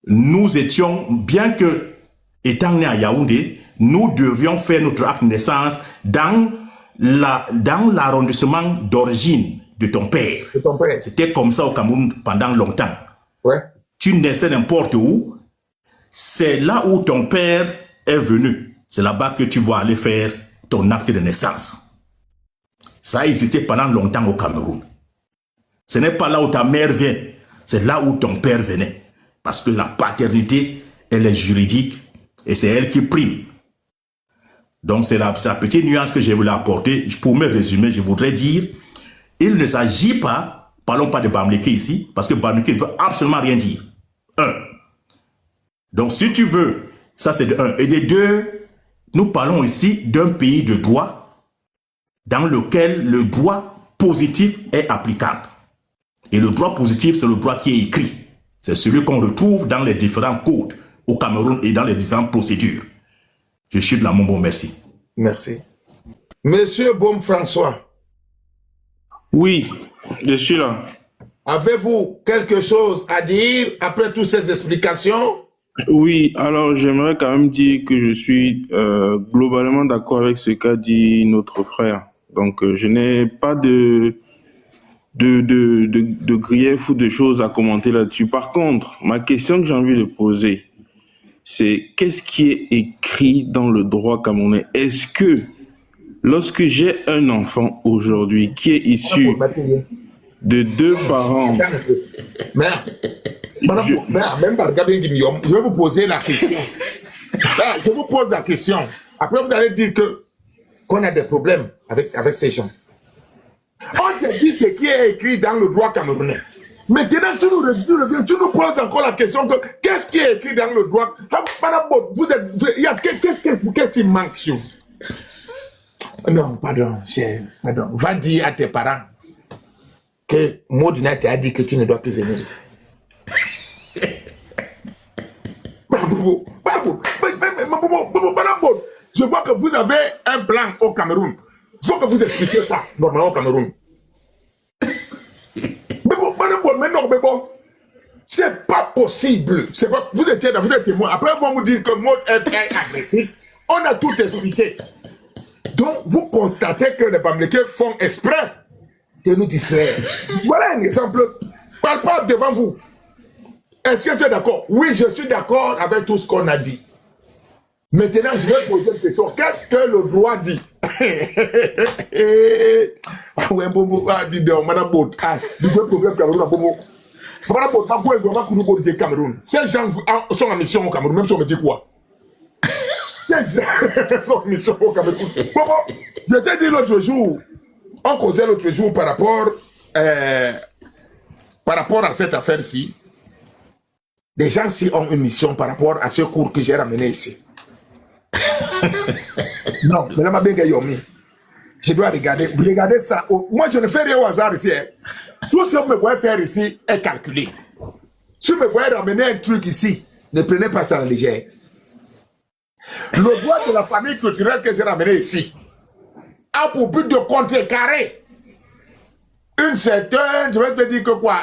nous étions, bien que étant nés à Yaoundé, nous devions faire notre acte de naissance dans l'arrondissement d'origine de ton père. C'était comme ça au Cameroun pendant longtemps. Ouais. tu naissais n'importe où, c'est là où ton père est venu. C'est là-bas que tu vas aller faire ton acte de naissance. Ça a existé pendant longtemps au Cameroun. Ce n'est pas là où ta mère vient, c'est là où ton père venait. Parce que la paternité, elle est juridique et c'est elle qui prime. Donc c'est la petite nuance que je voulais apporter. Pour me résumer, je voudrais dire, il ne s'agit pas, parlons pas de Bamileke ici, parce que Bamileke ne veut absolument rien dire. Un. Donc si tu veux, ça c'est de un. Et de deux, nous parlons ici d'un pays de droit dans lequel le droit positif est applicable. Et le droit positif, c'est le droit qui est écrit. C'est celui qu'on retrouve dans les différents codes au Cameroun et dans les différentes procédures. Je suis de la Mombo, merci. Merci. Monsieur Baume François. Oui, je suis là. Avez-vous quelque chose à dire après toutes ces explications? Oui, alors j'aimerais quand même dire que je suis globalement d'accord avec ce qu'a dit notre frère. Donc je n'ai pas de grief ou de choses à commenter là-dessus. Par contre, ma question que j'ai envie de poser, c'est qu'est-ce qui est écrit dans le droit camerounais? Est-ce que lorsque j'ai un enfant aujourd'hui qui est issu de deux parents... Je vais vous poser la question. Je vous pose la question. Après, vous allez dire qu'on a des problèmes avec ces gens. On te dit ce qui est écrit dans le droit camerounais. Maintenant, tu nous poses encore la question que qu'est-ce qui est écrit dans le droit? Qu'est-ce qui manque sur vous? Non, pardon. Va dire à tes parents que Maudina t'a dit que tu ne dois plus venir. Je vois que vous avez un plan au Cameroun. Il faut que vous expliquiez ça normalement au Cameroun. Mais non, c'est pas possible. Vous êtes témoin. Après, on va vous dire que Maud est agressif. On a tout expliqué. Donc, vous constatez que les Bamileke font exprès de nous distraire. Voilà un exemple. Parle pas devant vous. Est-ce que tu es d'accord? Oui, je suis d'accord avec tout ce qu'on a dit. Maintenant, je vais poser une question. Qu'est-ce que le droit dit? Ouais, Bobo, dis donc, Madame Bot. Du problème Cameroun, Bobo. Madame Bot, Cameroun. Ces gens sont en mission au Cameroun, même si on me dit quoi? Ces gens sont en mission au Cameroun. Bobo, je t'ai dit l'autre jour, on causait l'autre jour par rapport à cette affaire-ci. Les gens ci ont une mission par rapport à ce cours que j'ai ramené ici. Non, mais là, je dois regarder. Vous regardez ça. Moi, je ne fais rien au hasard ici. Hein. Tout ce que vous me voyez faire ici est calculé. Si vous me voyez ramener un truc ici, ne prenez pas ça en légère. Le droit de la famille culturelle que j'ai ramené ici a pour but de contrecarrer une certaine, je vais te dire que quoi,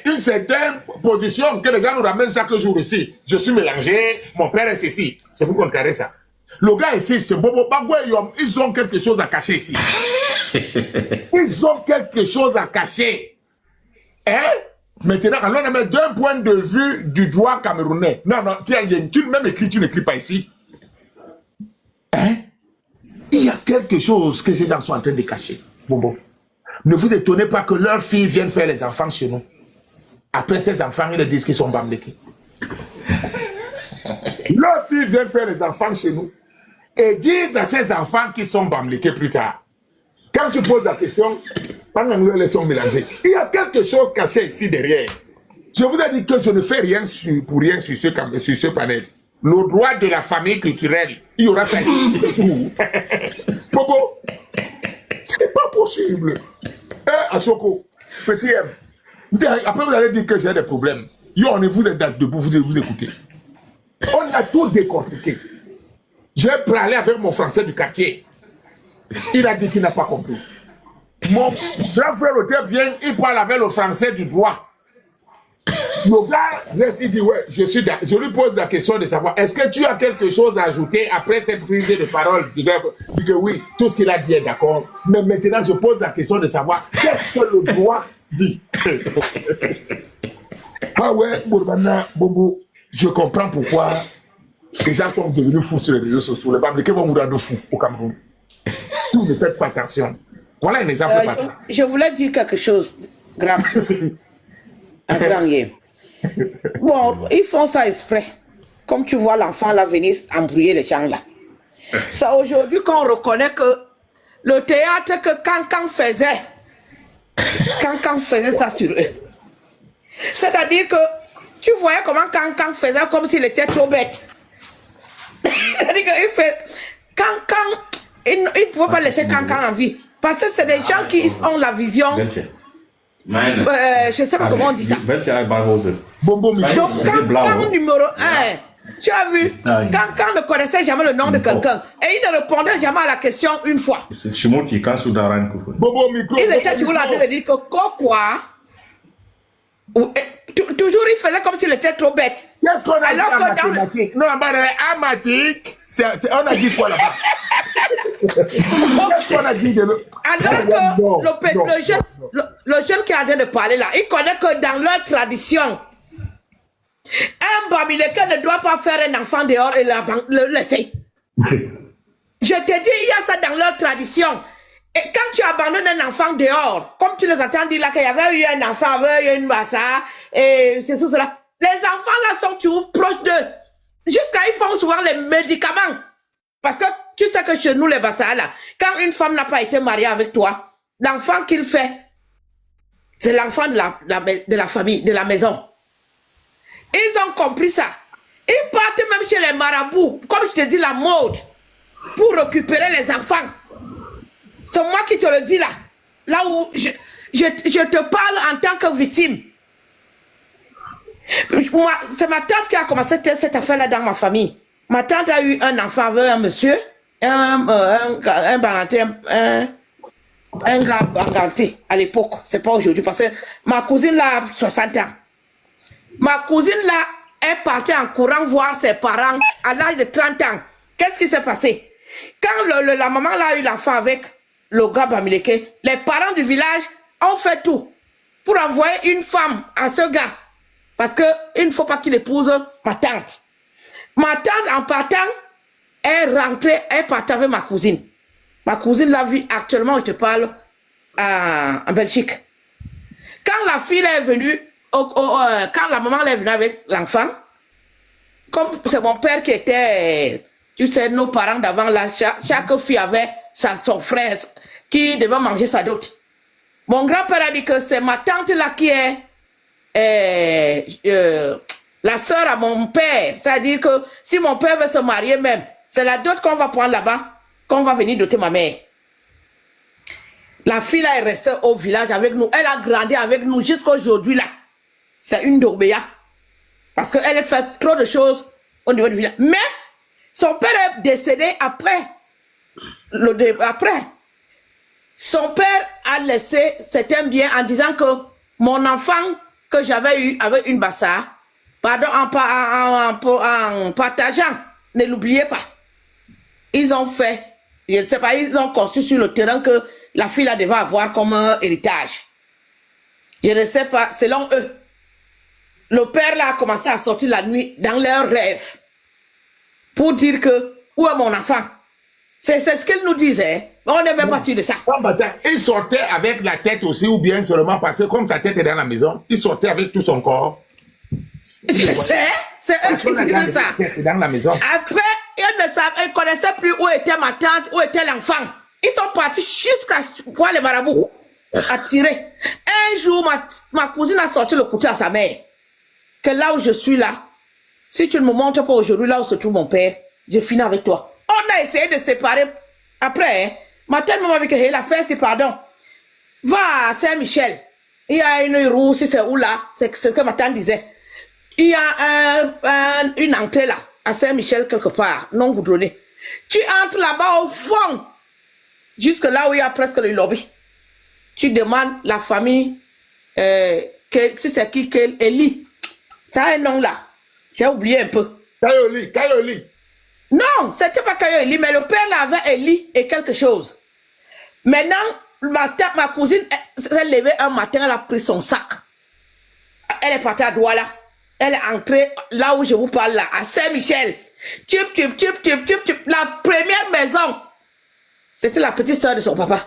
une certaine position que les gens nous ramènent chaque jour ici. Je suis mélangé, mon père est ceci. C'est pour contrecarrer ça. Le gars ici, c'est Bobo Bagouayom, ils ont quelque chose à cacher ici. Ils ont quelque chose à cacher. Hein? Maintenant, alors on met d'un point de vue du droit camerounais. Non, tiens, tu même écris, tu n'écris pas ici. Hein? Il y a quelque chose que ces gens sont en train de cacher. Bobo. Ne vous étonnez pas que leurs filles viennent faire les enfants chez nous. Après, ces enfants, ils leur disent qu'ils sont Bamileke. Leurs filles viennent faire les enfants chez nous et disent à ces enfants qu'ils sont Bamileke plus tard. Quand tu poses la question, pendant que les sont mélangés, il y a quelque chose caché ici derrière. Je vous ai dit que je ne fais rien pour rien sur ce panel. Le droit de la famille culturelle, il y aura ça. Bobo, c'est pas possible. Asoko, petit M. Après, vous allez dire que j'ai des problèmes. Yo, on est vous êtes debout, vous écoutez. On a tout décortiqué. J'ai parlé avec mon français du quartier. Il a dit qu'il n'a pas compris. Mon grand frère Odette vient, il parle avec le français du droit. Le gars, il dit, ouais, je lui pose la question de savoir, est-ce que tu as quelque chose à ajouter après cette prise de parole? Il dit que oui, tout ce qu'il a dit est d'accord. Mais maintenant, je pose la question de savoir, qu'est-ce que le droit dit? Ah ouais, Bourbana, Bobo, je comprends pourquoi les gens sont devenus fous sur les réseaux sociaux. Les Bamileke vont vous rendre fous au Cameroun. Tout ne faites pas attention. Voilà un exemple. Je voulais dire quelque chose, grand. Un grand hier. Bon, ils font ça exprès. Comme tu vois l'enfant là venir embrouiller les gens là. C'est aujourd'hui qu'on reconnaît que le théâtre que Cancan faisait ça sur eux. C'est-à-dire que tu voyais comment Cancan faisait comme s'il était trop bête. C'est-à-dire qu'il fait... Cancan, il ne pouvait pas laisser Cancan en vie. Parce que c'est des gens qui ont la vision... je ne sais pas comment on dit ça. Donc, Cancan numéro 1... Tu as vu, Cancan ne connaissait jamais le nom de quelqu'un et il ne répondait jamais à la question une fois. Il était toujours en train de dire que quoi, toujours il faisait comme s'il était trop bête. Qu'est-ce qu'on a dit en mathématiques? Non, en mathématiques, on a dit quoi là-bas? Qu'est-ce qu'on a dit de l'autre? Alors que le jeune qui est en train de parler là, il connaît que dans leur tradition, un Bamileke ne doit pas faire un enfant dehors et le laisser. Je te dis, il y a ça dans leur tradition. Et quand tu abandonnes un enfant dehors, comme tu les entends dire là qu'il y avait eu un enfant, avait eu une bassa, et c'est tout cela. Les enfants là sont toujours proches d'eux. Jusqu'à ils font souvent les médicaments. Parce que tu sais que chez nous, les bassas là, quand une femme n'a pas été mariée avec toi, l'enfant qu'il fait, c'est l'enfant de la famille, de la maison. Ils ont compris ça. Ils partent même chez les marabouts, comme je te dis, la mode, pour récupérer les enfants. C'est moi qui te le dis là. Là où je te parle en tant que victime. C'est ma tante qui a commencé cette affaire-là dans ma famille. Ma tante a eu un enfant avec un monsieur, un gars banganté à l'époque. C'est pas aujourd'hui parce que ma cousine là a 60 ans. Ma cousine là est partie en courant voir ses parents à l'âge de 30 ans. Qu'est-ce qui s'est passé? Quand la maman là a eu l'enfant avec le gars Bamileke, les parents du village ont fait tout pour envoyer une femme à ce gars. Parce qu'il ne faut pas qu'il épouse ma tante. Ma tante, en partant, est rentrée, est partie avec ma cousine. Ma cousine l'a vue actuellement, je te parle, en Belgique. Quand la fille est venue, quand la maman est venue avec l'enfant, comme c'est mon père qui était, tu sais, nos parents d'avant, là, chaque fille avait son frère qui devait manger sa dot. Mon grand-père a dit que c'est ma tante là qui est la sœur à mon père. C'est-à-dire que si mon père veut se marier même, c'est la dot qu'on va prendre là-bas, qu'on va venir doter ma mère. La fille là est restée au village avec nous. Elle a grandi avec nous jusqu'à aujourd'hui là. C'est une Dorbéa. Parce qu'elle a fait trop de choses au niveau du village. Mais son père est décédé après. Son père a laissé certains biens en disant que mon enfant que j'avais eu avec une bassa, pardon, en partageant, ne l'oubliez pas. Ils ont fait, je ne sais pas, ils ont construit sur le terrain que la fille là devait avoir comme héritage. Je ne sais pas, selon eux. Le père là a commencé à sortir la nuit dans leurs rêves pour dire que où est mon enfant? C'est ce qu'ils nous disaient. On n'est même pas sûr de ça. Il sortait avec la tête aussi, ou bien seulement parce que comme sa tête est dans la maison, il sortait avec tout son corps. Je sais, c'est eux qui disaient ça. Dans la maison. Après, ils ne connaissaient plus où était ma tante, où était l'enfant. Ils sont partis jusqu'à voir les marabouts à tirer. Un jour, ma cousine a sorti le couteau à sa mère. Que là où je suis là, si tu ne me montres pas aujourd'hui là où se trouve mon père, je finis avec toi. On a essayé de séparer. Après, hein, ma tante m'a dit qu'il a fait ses pardon. Va à Saint-Michel. Il y a une roue, si c'est où là, c'est ce que ma tante disait. Il y a une entrée là, à Saint-Michel quelque part, non goudronné. Tu entres là-bas au fond, jusque là où il y a presque le lobby. Tu demandes la famille, si c'est qui, Eli. Ça a un nom là. J'ai oublié un peu. Kayoli. Non, c'était pas Kayoli, mais le père là avait Eli et quelque chose. Maintenant, ma cousine s'est levée un matin, elle a pris son sac. Elle est partie à Douala. Elle est entrée là où je vous parle, là, à Saint-Michel. Tup. La première maison, c'était la petite soeur de son papa.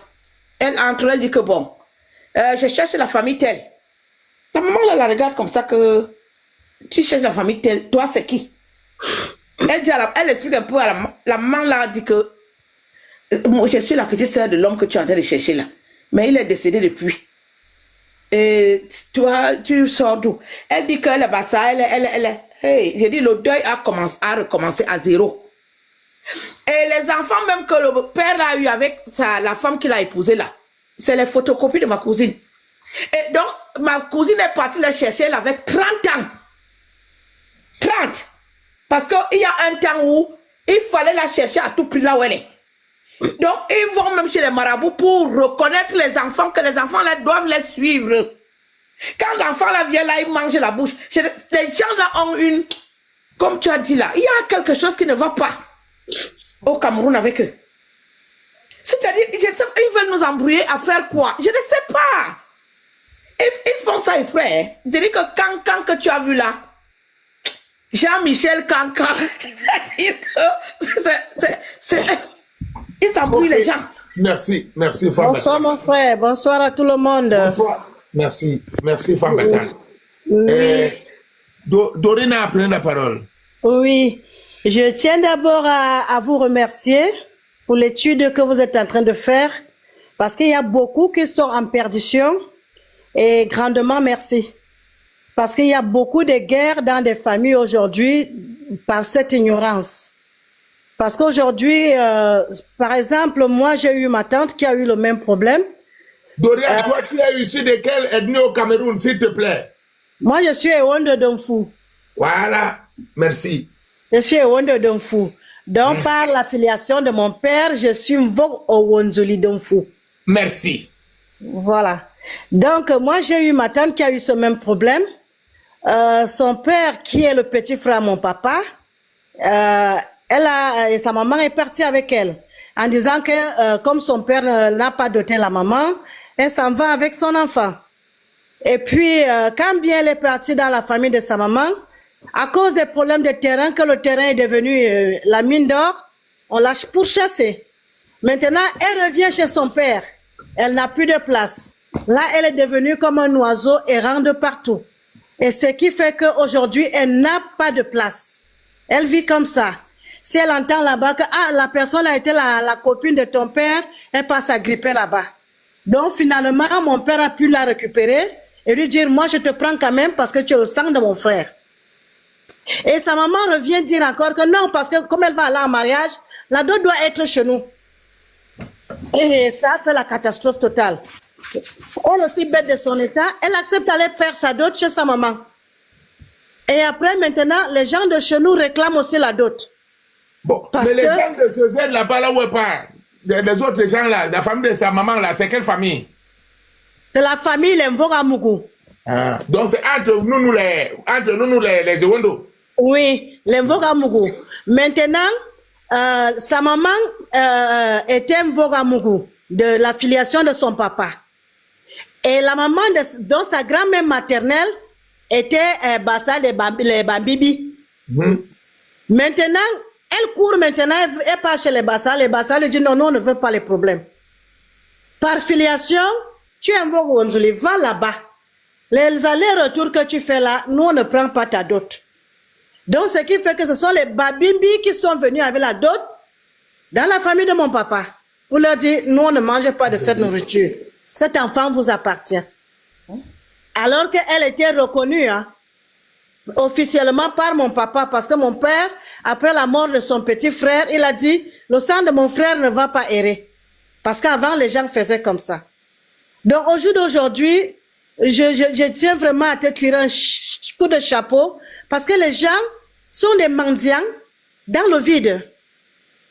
Elle entre, elle dit que bon, je cherche la famille telle. La maman là, la regarde comme ça que tu cherches la famille telle, toi c'est qui? Elle dit elle explique un peu à la maman là, dit que moi, je suis la petite soeur de l'homme que tu es en train de chercher là. Mais il est décédé depuis. Et toi, tu sors d'où? Elle dit qu'elle est bassa, hey, j'ai dit le deuil a recommencé à zéro. Et les enfants même que le père a eu avec la femme qu'il a épousée là, c'est les photocopies de ma cousine. Et donc, ma cousine est partie la chercher, elle avait 30 ans. 30. Parce qu'il y a un temps où il fallait la chercher à tout prix là où elle est. Donc, ils vont même chez les marabouts pour reconnaître les enfants, que les enfants là doivent les suivre. Quand l'enfant là vient là, il mange la bouche. Les gens là ont une, comme tu as dit là, il y a quelque chose qui ne va pas au Cameroun avec eux. C'est-à-dire, ils veulent nous embrouiller à faire quoi? Je ne sais pas. Ils font ça exprès. Hein. C'est-à-dire que quand que tu as vu là, Jean-Michel Kanka, ils s'embrouillent les gens. Merci, femme. Bonsoir mon frère, bonsoir à tout le monde. Bonsoir. Merci, femme. Oui. Dorina a pris la parole. Oui, je tiens d'abord à vous remercier pour l'étude que vous êtes en train de faire, parce qu'il y a beaucoup qui sont en perdition, et grandement merci. Parce qu'il y a beaucoup de guerres dans des familles aujourd'hui par cette ignorance. Parce qu'aujourd'hui, par exemple, moi j'ai eu ma tante qui a eu le même problème. Doria, toi tu es issu de quelle ethnie au Cameroun, s'il te plaît? Moi je suis Ewon de Donfou. Voilà, merci. Je suis Ewon de Donfou. Donc par l'affiliation de mon père, je suis Mvog Owonzoli Donfou. Merci. Voilà. Donc moi j'ai eu ma tante qui a eu ce même problème. Son père, qui est le petit frère à mon papa, et sa maman est partie avec elle en disant que comme son père n'a pas doté la maman, elle s'en va avec son enfant. Et puis quand bien elle est partie dans la famille de sa maman, à cause des problèmes de terrain, que le terrain est devenu la mine d'or, on l'a pourchassée. Maintenant elle revient chez son père, elle n'a plus de place. Là elle est devenue comme un oiseau errant de partout. Et ce qui fait qu'aujourd'hui, elle n'a pas de place. Elle vit comme ça. Si elle entend là-bas que la personne a été la copine de ton père, elle passe à gripper là-bas. Donc finalement, mon père a pu la récupérer et lui dire, moi je te prends quand même parce que tu es le sang de mon frère. Et sa maman revient dire encore que non, parce que comme elle va aller en mariage, la dot doit être chez nous. Et ça fait la catastrophe totale. Elle aussi bête de son état, elle accepte d'aller faire sa dot chez sa maman. Et après, maintenant, les gens de chez nous réclament aussi la dot. Bon, mais les gens de José là-bas, là où elle part, les autres gens là, la famille de sa maman là, c'est quelle famille? C'est la famille Lemvogamougou. Ah, donc c'est entre nous les Ewondo. Oui, Lemvogamougou. Maintenant, sa maman était Mvogamougou, de l'affiliation de son papa. Et la maman dont sa grand-mère maternelle était Bassa les Bambibi. Maintenant, elle court maintenant, elle part chez les Bassa lui disent non, on ne veut pas les problèmes. Par filiation, tu es un Onzuli, va là-bas. Les allers-retours que tu fais là, nous on ne prend pas ta dot. Donc ce qui fait que ce sont les Babimbi qui sont venus avec la dot dans la famille de mon papa. Pour leur dire, nous on ne mange pas de cette nourriture. Cet enfant vous appartient. Alors qu'elle était reconnue officiellement par mon papa, parce que mon père, après la mort de son petit frère, il a dit, le sang de mon frère ne va pas errer. Parce qu'avant, les gens faisaient comme ça. Donc au jour d'aujourd'hui, je tiens vraiment à te tirer un coup de chapeau, parce que les gens sont des mendiants dans le vide.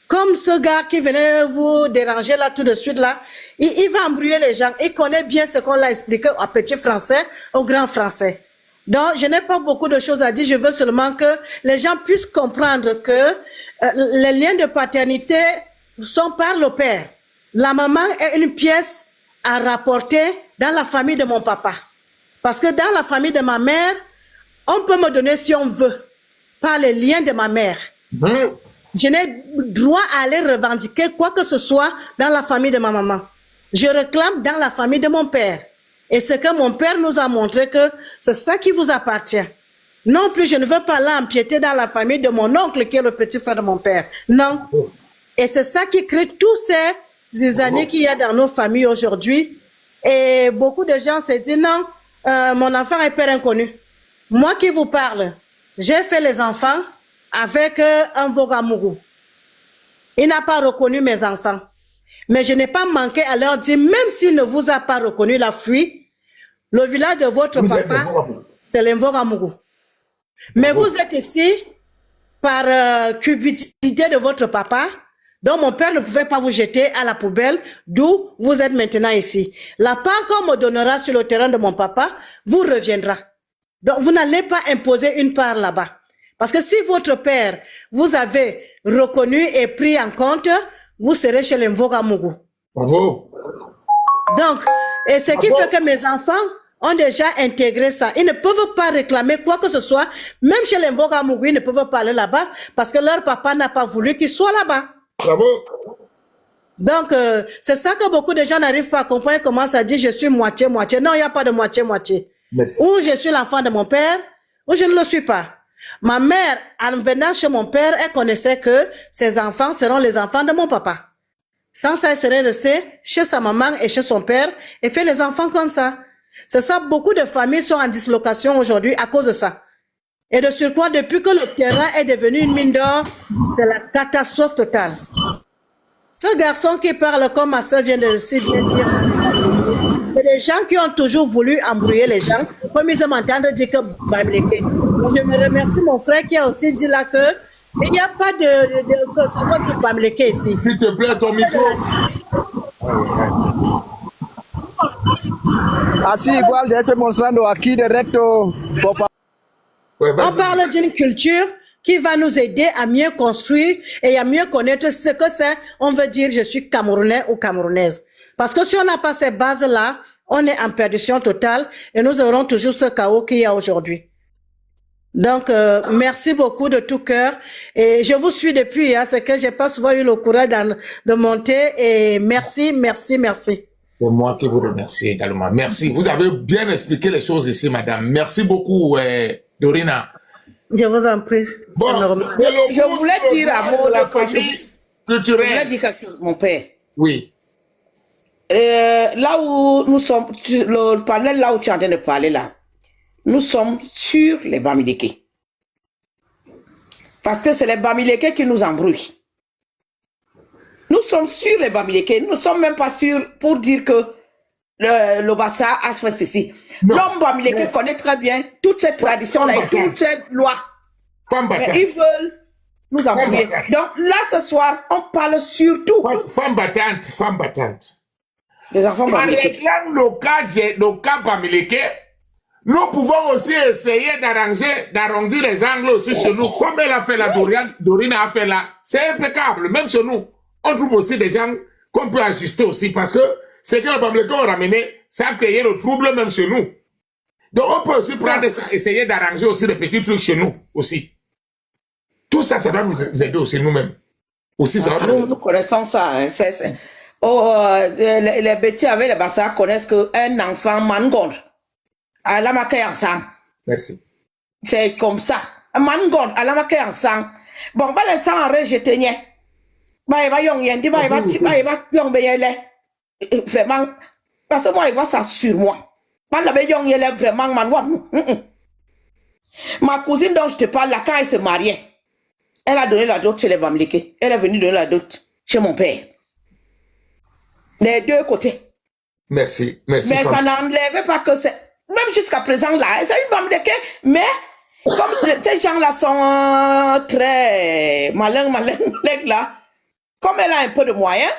Comme ce gars qui venait vous déranger là tout de suite là, il va embrouiller les gens. Il connaît bien ce qu'on l'a expliqué au petit français, au grand français. Donc je n'ai pas beaucoup de choses à dire, je veux seulement que les gens puissent comprendre que les liens de paternité sont par le père. La maman est une pièce à rapporter dans la famille de mon papa. Parce que dans la famille de ma mère, on peut me donner si on veut, par les liens de ma mère. Je n'ai droit à aller revendiquer quoi que ce soit dans la famille de ma maman. Je réclame dans la famille de mon père. Et c'est que mon père nous a montré que c'est ça qui vous appartient. Non plus, je ne veux pas aller empiéter dans la famille de mon oncle qui est le petit frère de mon père. Non. Et c'est ça qui crée tous ces années qu'il y a dans nos familles aujourd'hui. Et beaucoup de gens se disent non, mon enfant est père inconnu. Moi qui vous parle, j'ai fait les enfants avec un Vogamougou. Il n'a pas reconnu mes enfants. Mais je n'ai pas manqué à leur dire, même s'il ne vous a pas reconnu la fuite, le village de votre papa, c'est l'Invogamougou. Mais vous êtes ici par cupidité de votre papa, donc mon père ne pouvait pas vous jeter à la poubelle, d'où vous êtes maintenant ici. La part qu'on me donnera sur le terrain de mon papa vous reviendra. Donc vous n'allez pas imposer une part là-bas. Parce que si votre père vous avez reconnu et pris en compte, vous serez chez l'Invogamougou. Bravo. Donc, et ce qui fait que mes enfants ont déjà intégré ça. Ils ne peuvent pas réclamer quoi que ce soit. Même chez l'Invogamougou, ils ne peuvent pas aller là-bas parce que leur papa n'a pas voulu qu'ils soient là-bas. Bravo. Donc, c'est ça que beaucoup de gens n'arrivent pas à comprendre. Comment ça dit je suis moitié-moitié. Non, il n'y a pas de moitié-moitié. Ou je suis l'enfant de mon père, ou je ne le suis pas. Ma mère, en venant chez mon père, elle connaissait que ses enfants seront les enfants de mon papa. Sans ça, elle serait restée chez sa maman et chez son père et fait les enfants comme ça. C'est ça, beaucoup de familles sont en dislocation aujourd'hui à cause de ça. Et de surcroît, depuis que le terrain est devenu une mine d'or, c'est la catastrophe totale. Ce garçon qui parle comme ma soeur vient de dire, c'est des gens qui ont toujours voulu embrouiller les gens, comme ils m'entendent dire que Bamileke. Je me remercie mon frère qui a aussi dit là que il n'y a pas de Bamileke ici. S'il te plaît, ton micro. Así igual ya estoy mostrando aquí directo, por favor. Ouais, On parle d'une culture qui va nous aider à mieux construire et à mieux connaître ce que c'est. On veut dire je suis Camerounais ou Camerounaise. Parce que si on n'a pas ces bases-là, on est en perdition totale et nous aurons toujours ce chaos qu'il y a aujourd'hui. Donc, merci beaucoup de tout cœur. Et je vous suis depuis, hein, c'est que j'ai pas souvent eu le courage de monter. Et merci, merci, merci. C'est moi qui vous remercie également. Merci. Vous avez bien expliqué les choses ici, madame. Merci beaucoup, Dorina. Je vous en prie. Bon, Je voulais dire à mot de famille culturelle. Je voulais dire quelque chose, mon père. Oui. Là où nous sommes, le panel là où tu es en train de parler là, nous sommes sur les Bamileke. Parce que c'est les Bamileke qui nous embrouillent. Nous sommes sur les Bamileke. Nous ne sommes même pas sûrs pour dire que le Bassa a fait ceci. L'homme Bamileke connaît très bien toutes ces traditions-là et toutes ces lois. Mais ils veulent nous embrouiller. Donc là, ce soir, on parle surtout. Femme battante, femme battante. Des enfants Bamileke. Le cas Bamileke, nous pouvons aussi essayer d'arrondir les angles aussi chez nous. Comme elle a fait là, Dorina a fait là. C'est impeccable. Même chez nous, on trouve aussi des gens qu'on peut ajuster aussi. Parce que ce que les Bamileke ont ramené, ça a créé le trouble même chez nous. Donc on peut aussi prendre ça, essayer d'arranger aussi des petits trucs chez nous aussi. Tout ça, ça va nous aider aussi nous-mêmes. Aussi, ça va nous connaissons ça. Hein. Les bêtis avec les Bassa connaissent qu'un enfant mangonde. À la maquille ensemble. Merci. C'est comme ça. Un mangonde à la maquille ensemble. Bon, bah, les sangs en rejeté, n'y est. Bah, il va yong yen, il va yong beyele. Vraiment. Parce que moi, il voit ça sur moi. Bah, la yong yele vraiment, man. Ma cousine dont je te parle, là, quand elle se mariait, elle a donné la dot chez les Bamileke. Elle est venue donner la dot chez mon père. Des deux côtés. Merci. Merci. Mais ça n'enlève pas que c'est. Même jusqu'à présent, là, c'est une Bamileke, mais comme ces gens-là sont très malins, là, comme elle a un peu de moyens,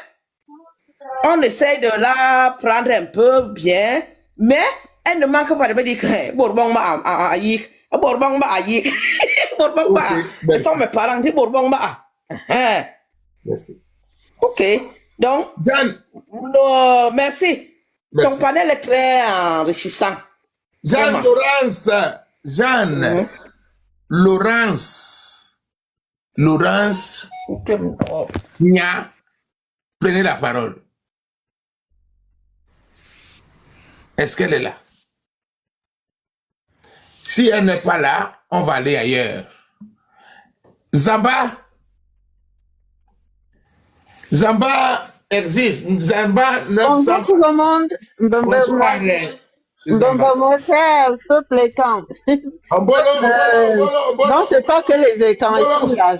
on essaye de la prendre un peu bien, mais elle ne manque pas de me dire que Bourbon m'a aïk, Bourbon m'a aïk, Bourbon m'a. Ce sont mes parents qui Bourbon m'a. Merci. Ok, donc, Jeanne. merci. Ton panel est très enrichissant. Jeanne Laurence. Jeanne. Laurence. Laurence. Nia. Prenez la parole. Est-ce qu'elle est là? Si elle n'est pas là, on va aller ailleurs. Zamba. Zamba existe. Zamba 900. Bonjour tout le monde. Bonsoir. Moi, c'est un peuple étant. Non, c'est pas que les étangs ici, là.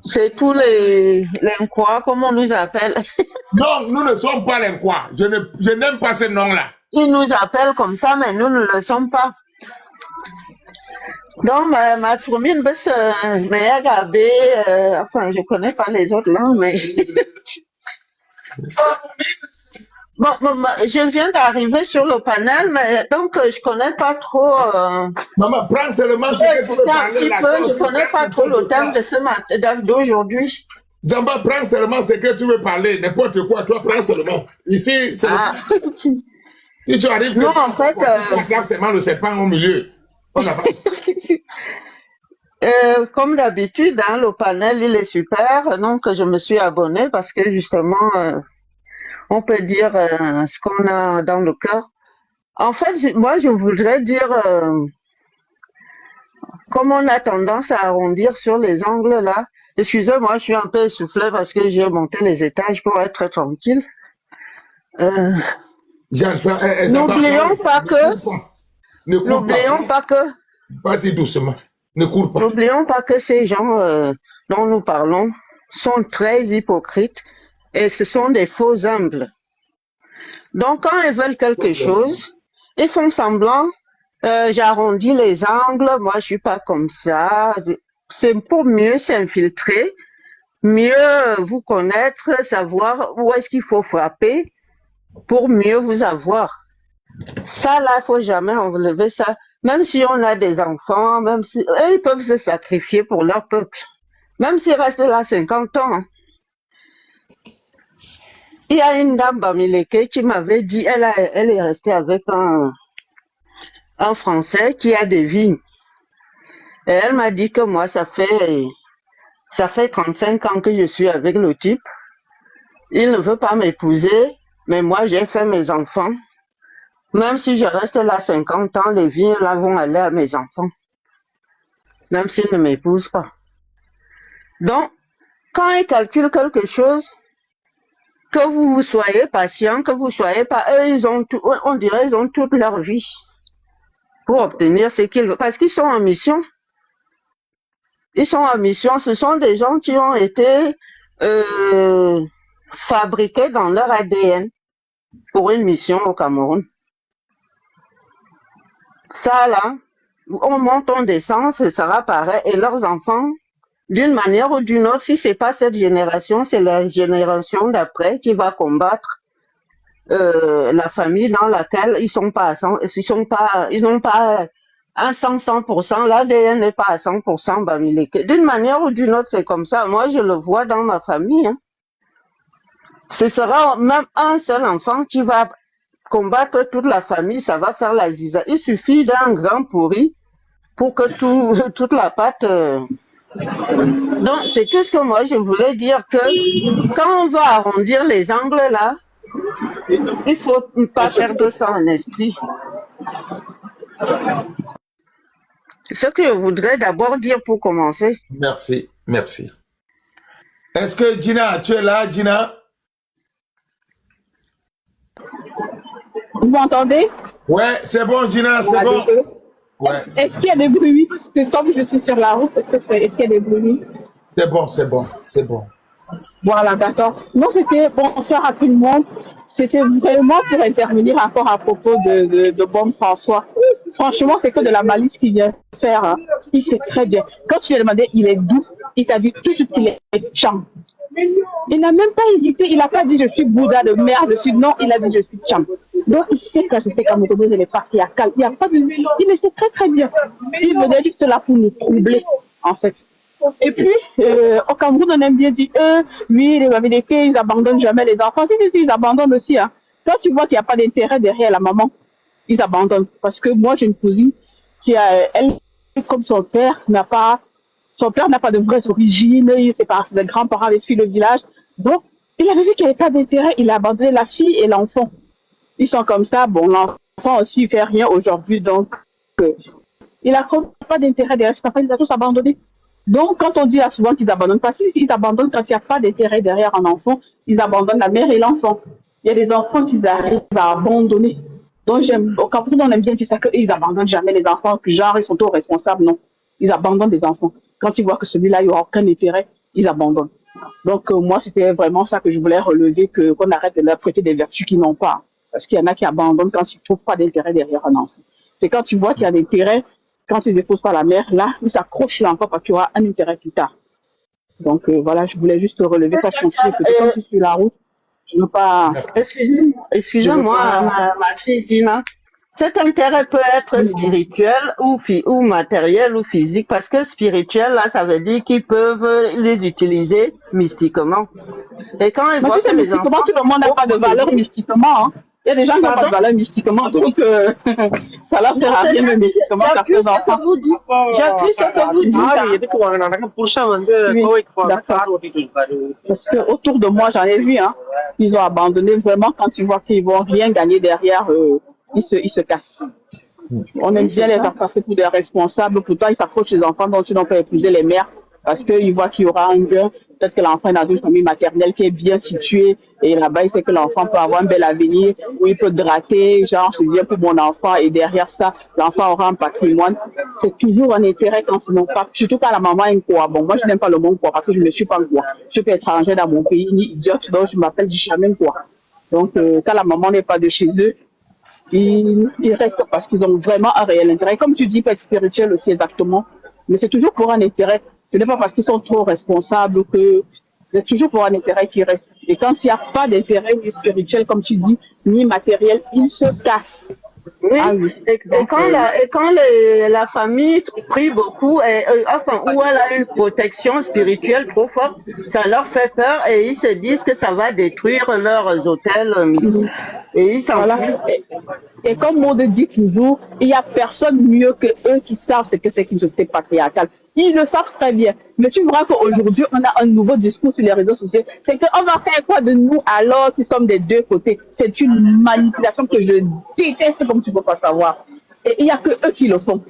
C'est tous les quoi, comment on nous appelle? Non, nous ne sommes pas les quoi. Je n'aime pas ce nom-là. Ils nous appellent comme ça, mais nous ne le sommes pas. Donc, ma famille, mais regardez, enfin, je connais pas les autres langues, mais. Bon, je viens d'arriver sur le panel, mais donc je connais pas trop. Maman, prends seulement ce que tu veux parler. Un petit peu, je connais pas trop le thème de ce matin, d'aujourd'hui. Zamba, prends seulement ce que tu veux parler, n'importe quoi, toi prends seulement. Ici, c'est si tu arrives, non, en fait, tu attrapes seulement le serpent au milieu. On avance. Comme d'habitude, hein, le panel, il est super, donc je me suis abonnée parce que justement, on peut dire ce qu'on a dans le cœur. En fait, moi, je voudrais dire, comme on a tendance à arrondir sur les angles là, excusez-moi, je suis un peu essoufflée parce que j'ai monté les étages pour être tranquille. N'oublions pas que, vas-y doucement, ne cours pas. N'oublions pas que ces gens dont nous parlons sont très hypocrites et ce sont des faux humbles. Donc quand ils veulent quelque chose, ils font semblant, j'arrondis les angles, moi je suis pas comme ça. C'est pour mieux s'infiltrer, mieux vous connaître, savoir où est-ce qu'il faut frapper pour mieux vous avoir. Ça là, faut jamais enlever ça. Même si on a des enfants, même si eux, ils peuvent se sacrifier pour leur peuple, même s'ils restent là 50 ans. Hein. Il y a une dame Bamileke qui m'avait dit, elle est restée avec un Français qui a des vignes. Et elle m'a dit que moi, ça fait 35 ans que je suis avec le type. Il ne veut pas m'épouser, mais moi, j'ai fait mes enfants. Même si je reste là 50 ans, les vignes là vont aller à mes enfants. Même s'ils ne m'épousent pas. Donc, quand ils calculent quelque chose, que vous soyez patient, que vous soyez pas, eux, on dirait, ils ont toute leur vie pour obtenir ce qu'ils veulent. Parce qu'ils sont en mission. Ils sont en mission. Ce sont des gens qui ont été fabriqués dans leur ADN pour une mission au Cameroun. Ça, là, on monte, on descend, ce sera pareil. Et leurs enfants, d'une manière ou d'une autre, si c'est pas cette génération, c'est la génération d'après qui va combattre la famille dans laquelle ils n'ont pas un 100%, l'ADN n'est pas à 100% Bamileke. D'une manière ou d'une autre, c'est comme ça. Moi, je le vois dans ma famille. Hein. Ce sera même un seul enfant qui va combattre toute la famille, ça va faire la ziza. Il suffit d'un grand pourri pour que toute la pâte... Donc, c'est tout ce que moi, je voulais dire que quand on va arrondir les angles là, il faut pas perdre ça en esprit. Ce que je voudrais d'abord dire pour commencer. Merci, merci. Est-ce que Gina, tu es là, Gina? Vous m'entendez? Ouais, c'est bon, Gina, c'est bon. Ouais. Est-ce qu'il y a des bruits? Parce que comme je suis sur la route, est-ce qu'il y a des bruits? C'est bon, c'est bon, c'est bon. Voilà, d'accord. Non, c'était bonsoir à tout le monde. C'était vraiment pour intervenir encore à propos de Bon François. Franchement, c'est que de la malice qu'il vient faire. Hein. Il sait très bien. Quand tu lui as demandé, il est doux. Il t'a dit tout de suite qu'il est Tcham. Il n'a même pas hésité. Il n'a pas dit je suis Bouddha de merde. Non, il a dit je suis Tcham. Donc, il sait que la société camerounaise, elle est patriarcale. Il n'y a pas de... Il le sait très très bien. Il venait juste là pour nous troubler, en fait. Et puis, au Cameroun, on aime bien dire, oui, les Bamileke, ils abandonnent jamais les enfants. Si, ils abandonnent aussi. Hein. Quand tu vois qu'il n'y a pas d'intérêt derrière la maman, ils abandonnent. Parce que moi, j'ai une cousine qui a, elle, comme son père n'a pas de vraies origines, c'est par ses grands-parents avaient fui le village. Donc, il avait vu qu'il n'y avait pas d'intérêt, il a abandonné la fille et l'enfant. Ils sont comme ça, bon, l'enfant aussi, il fait rien aujourd'hui, donc, il a pas d'intérêt derrière ses parents, ils ont tous abandonné. Donc, quand on dit là souvent qu'ils abandonnent, parce qu'ils abandonnent quand il n'y a pas d'intérêt derrière un enfant, ils abandonnent la mère et l'enfant. Il y a des enfants qu'ils arrivent à abandonner. Donc, au Cameroun, on aime bien dire ça, qu'ils n'abandonnent jamais les enfants, que genre, ils sont tous responsables. Non, ils abandonnent les enfants. Quand ils voient que celui-là, il n'y aura aucun intérêt, ils abandonnent. Donc, moi, c'était vraiment ça que je voulais relever, qu'on arrête de leur prêter des vertus qu'ils n'ont pas. Parce qu'il y en a qui abandonnent quand ils ne trouvent pas d'intérêt derrière un enfant. C'est quand tu vois qu'il y a d'intérêt, quand ils n'épousent pas la mère, là, ils s'accrochent là encore parce qu'il y aura un intérêt plus tard. Donc, voilà, je voulais juste relever ça. Peut-être quand je suis sur la route, je ne veux pas... Excusez-moi, ma fille Dina. Cet intérêt peut être spirituel ou matériel ou physique, parce que spirituel, là, ça veut dire qu'ils peuvent les utiliser mystiquement. Et quand ils voient que les enfants... Tout le monde n'a pas de valeur mystiquement, hein. Il y a des gens qui n'ont pas de valeur mystiquement, donc ça leur sert à rien le mystiquement. J'appuie ce que vous dites. J'appuie ce que vous dites. Parce que autour de moi, j'en ai vu, hein. Ils ont abandonné vraiment quand ils voient qu'ils vont rien gagner derrière, ils se cassent. On aime bien les faire passer pour des responsables, pourtant ils s'approchent des enfants dont ils n'ont pas épousé les mères parce qu'ils voient qu'il y aura un gain. Peut-être que l'enfant est dans une famille maternelle qui est bien située et là-bas il sait que l'enfant peut avoir un bel avenir où il peut draguer, genre je viens pour mon enfant et derrière ça l'enfant aura un patrimoine. C'est toujours un intérêt quand ils n'ont pas, surtout quand la maman est quoi. Bon, moi je n'aime pas le mot quoi parce que je ne suis pas quoi. Je suis pas étranger dans mon pays ni idiote, donc je m'appelle jamais quoi. Donc quand la maman n'est pas de chez eux, ils restent parce qu'ils ont vraiment un réel intérêt. Comme tu dis, pas spirituel aussi exactement, mais c'est toujours pour un intérêt. Ce n'est pas parce qu'ils sont trop responsables que c'est toujours pour un intérêt qu'ils restent. Et quand il n'y a pas d'intérêt ni spirituel, comme tu dis, ni matériel, ils se cassent. Oui. Ah oui. Et quand la famille prie beaucoup, ou elle a une protection spirituelle trop forte, ça leur fait peur et ils se disent que ça va détruire leurs hôtels mystiques. Et ils s'en Et comme Maud dit toujours, il n'y a personne mieux que eux qui savent ce que c'est qu'une société patriarcale. Ils le savent très bien. Mais tu verras qu'aujourd'hui, on a un nouveau discours sur les réseaux sociaux. C'est qu'on va faire quoi de nous alors qu'ils sommes des deux côtés? C'est une manipulation que je déteste comme tu ne peux pas savoir. Et il n'y a que eux qui le font.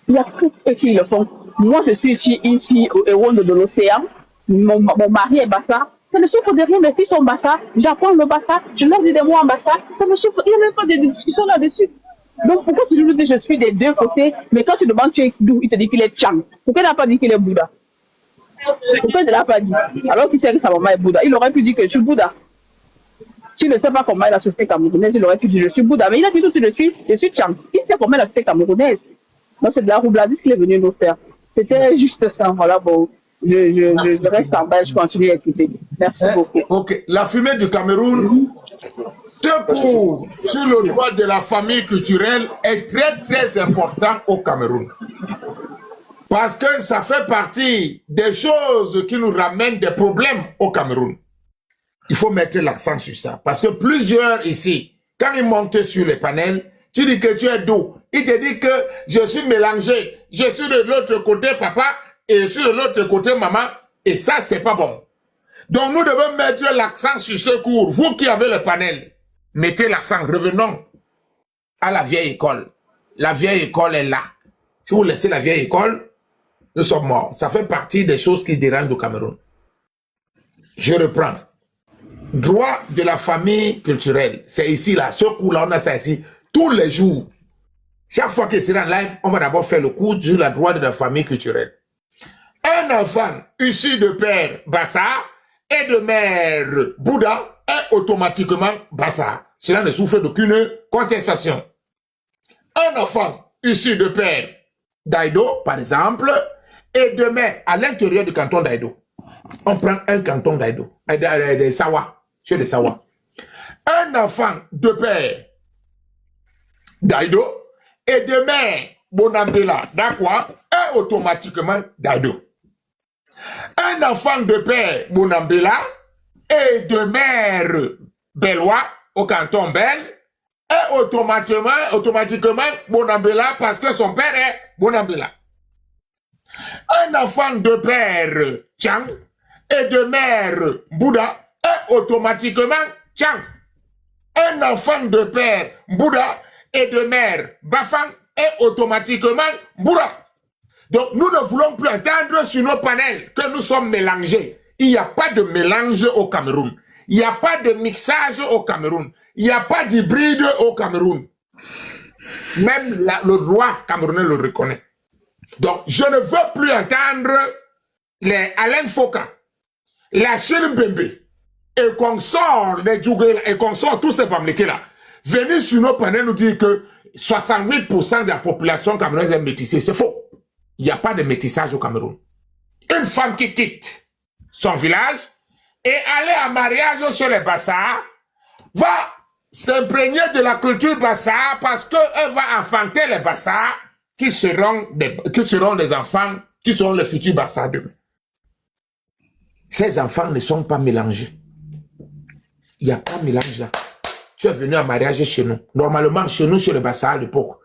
Il n'y a que eux qui le font. Moi, je suis ici au héros de l'océan. Mon mari est Bassa. Ça ne souffre de rien, mes filles sont Bassa. J'apprends le Bassa. Je leur dis des mots en Bassa. Ça ne souffre. Il n'y a même pas de discussion là-dessus. Donc, pourquoi tu nous dis que je suis des deux côtés, mais quand tu demandes tu es d'où, il te dit qu'il est Tchang. Pourquoi il n'a pas dit qu'il est Bouddha? Pourquoi il ne l'a pas dit? Alors qu'il sait que sa maman est Bouddha. Il aurait pu dire que je suis Bouddha. S'il ne sait pas comment est la société camerounaise, il aurait pu dire je suis Bouddha. Mais il a dit tout de suite, je suis Tchang. Il sait comment est la société camerounaise. Donc, c'est de la roubladise qu'il est venu nous faire. C'était juste ça. Voilà, bon. Je reste en bas, je continue à écouter. Merci beaucoup. Ok. La fumée du Cameroun, ce cours sur le droit de la famille culturelle est très très important au Cameroun. Parce que ça fait partie des choses qui nous ramènent des problèmes au Cameroun. Il faut mettre l'accent sur ça. Parce que plusieurs ici, quand ils montent sur les panels, tu dis que tu es d'où? Il te dit que je suis mélangé. Je suis de l'autre côté papa et je suis de l'autre côté maman. Et ça, c'est pas bon. Donc nous devons mettre l'accent sur ce cours. Vous qui avez le panel, mettez l'accent. Revenons à la vieille école. La vieille école est là. Si vous laissez la vieille école, nous sommes morts. Ça fait partie des choses qui dérangent au Cameroun. Je reprends. Droit de la famille culturelle. C'est ici, là. Ce cours-là, on a ça ici. Tous les jours. Chaque fois qu'il sera en live, on va d'abord faire le cours sur le droit de la famille culturelle. Un enfant issu de père Bassa et de mère Bouddha est automatiquement Bassa. Cela ne souffre d'aucune contestation. Un enfant issu de père d'Aïdo, par exemple, et de mère à l'intérieur du canton d'Aïdo. On prend un canton d'Aïdo, de Sawa, chez les Sawa. Un enfant de père d'Aïdo et de mère Bonambela d'Akwa est automatiquement d'Aïdo. Un enfant de père Bonambela et de mère Belwa au canton Bel est automatiquement Bonambela parce que son père est Bonambela. Un enfant de père Tchang et de mère Bouddha est automatiquement Tchang. Un enfant de père Bouddha et de mère Bafang est automatiquement Bouddha. Donc nous ne voulons plus entendre sur nos panels que nous sommes mélangés. Il n'y a pas de mélange au Cameroun. Il n'y a pas de mixage au Cameroun. Il n'y a pas d'hybride au Cameroun. Même le droit camerounais le reconnaît. Donc, je ne veux plus entendre les Alain Foka, la Chine Bembe, et qu'on sort les Djougé, et qu'on sort tous ces Bamlékés-là, venir sur nos panels nous dire que 68% de la population camerounaise est métissée. C'est faux. Il n'y a pas de métissage au Cameroun. Une femme qui quitte son village et aller en mariage sur les Bassards va s'imprégner de la culture Bassard parce qu'elle va enfanter les Bassards qui seront les enfants, qui seront les futurs Bassards demain. Ces enfants ne sont pas mélangés. Il n'y a pas de mélange là. Tu es venu en mariage chez nous. Normalement, chez nous, chez les Bassards à l'époque,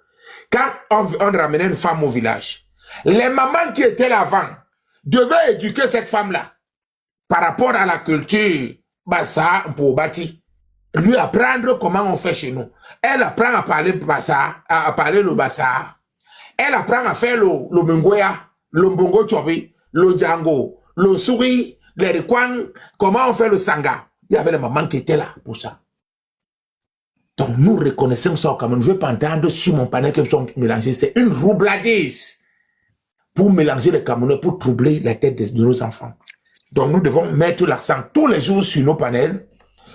quand on ramenait une femme au village, les mamans qui étaient là avant devaient éduquer cette femme-là par rapport à la culture Bassard pour bâtir. Lui apprendre comment on fait chez nous. Elle apprend à parler Bassard, à parler le Bassard. Elle apprend à faire le Mungoya, le Mbongo Chobi, le Django, le Souri, le Rikwang, comment on fait le Sanga. Il y avait les mamans qui étaient là pour ça. Donc nous reconnaissons ça au Cameroun. Je ne veux pas entendre sur mon panel qu'ils sont mélangés. C'est une roubladise pour mélanger les Camerounais, pour troubler la tête de nos enfants. Donc nous devons mettre l'accent tous les jours sur nos panels,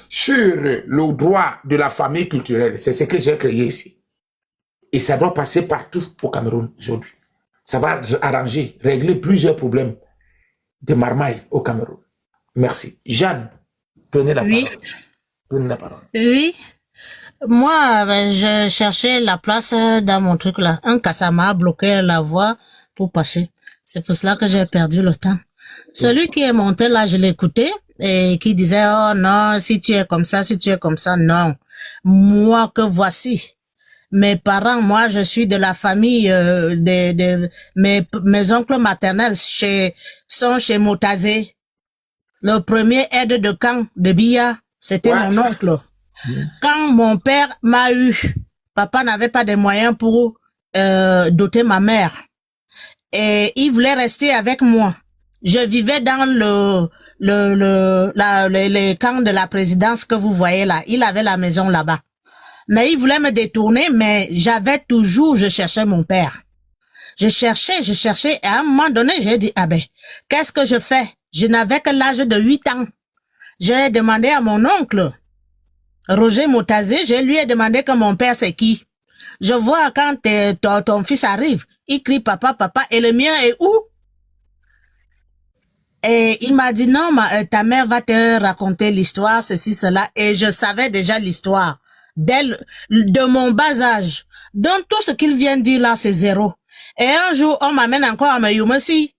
sur le droit de la famille culturelle. C'est ce que j'ai créé ici. Et ça doit passer partout au Cameroun aujourd'hui. Ça va arranger, régler plusieurs problèmes de marmaille au Cameroun. Merci. Jeanne, prenez la parole. Prenez la parole. Oui. Moi, je cherchais la place dans mon truc là. Un cassama a bloqué la voie pour passer. C'est pour cela que j'ai perdu le temps. Celui qui est monté là, je l'écoutais et qui disait, oh non, si tu es comme ça, non. Moi que voici. Mes parents, moi, je suis de la famille mes oncles maternels sont chez Motazé. Le premier aide de camp de Bia, c'était mon oncle. Quand mon père m'a eu, papa n'avait pas de moyens pour doter ma mère. Et il voulait rester avec moi. Je vivais dans les camps de la présidence que vous voyez là. Il avait la maison là-bas. Mais il voulait me détourner, mais je cherchais mon père. Je cherchais, et à un moment donné, j'ai dit, ah ben, qu'est-ce que je fais? Je n'avais que l'âge de 8 ans. J'ai demandé à mon oncle, Roger Motazé, je lui ai demandé que mon père c'est qui? Je vois quand ton fils arrive, il crie papa, papa, et le mien est où? Et il m'a dit, non, ta mère va te raconter l'histoire, ceci, cela, et je savais déjà l'histoire. De mon bas âge. Donc tout ce qu'il vient de dire là, c'est zéro. Et un jour, on m'amène encore à Mayumasi.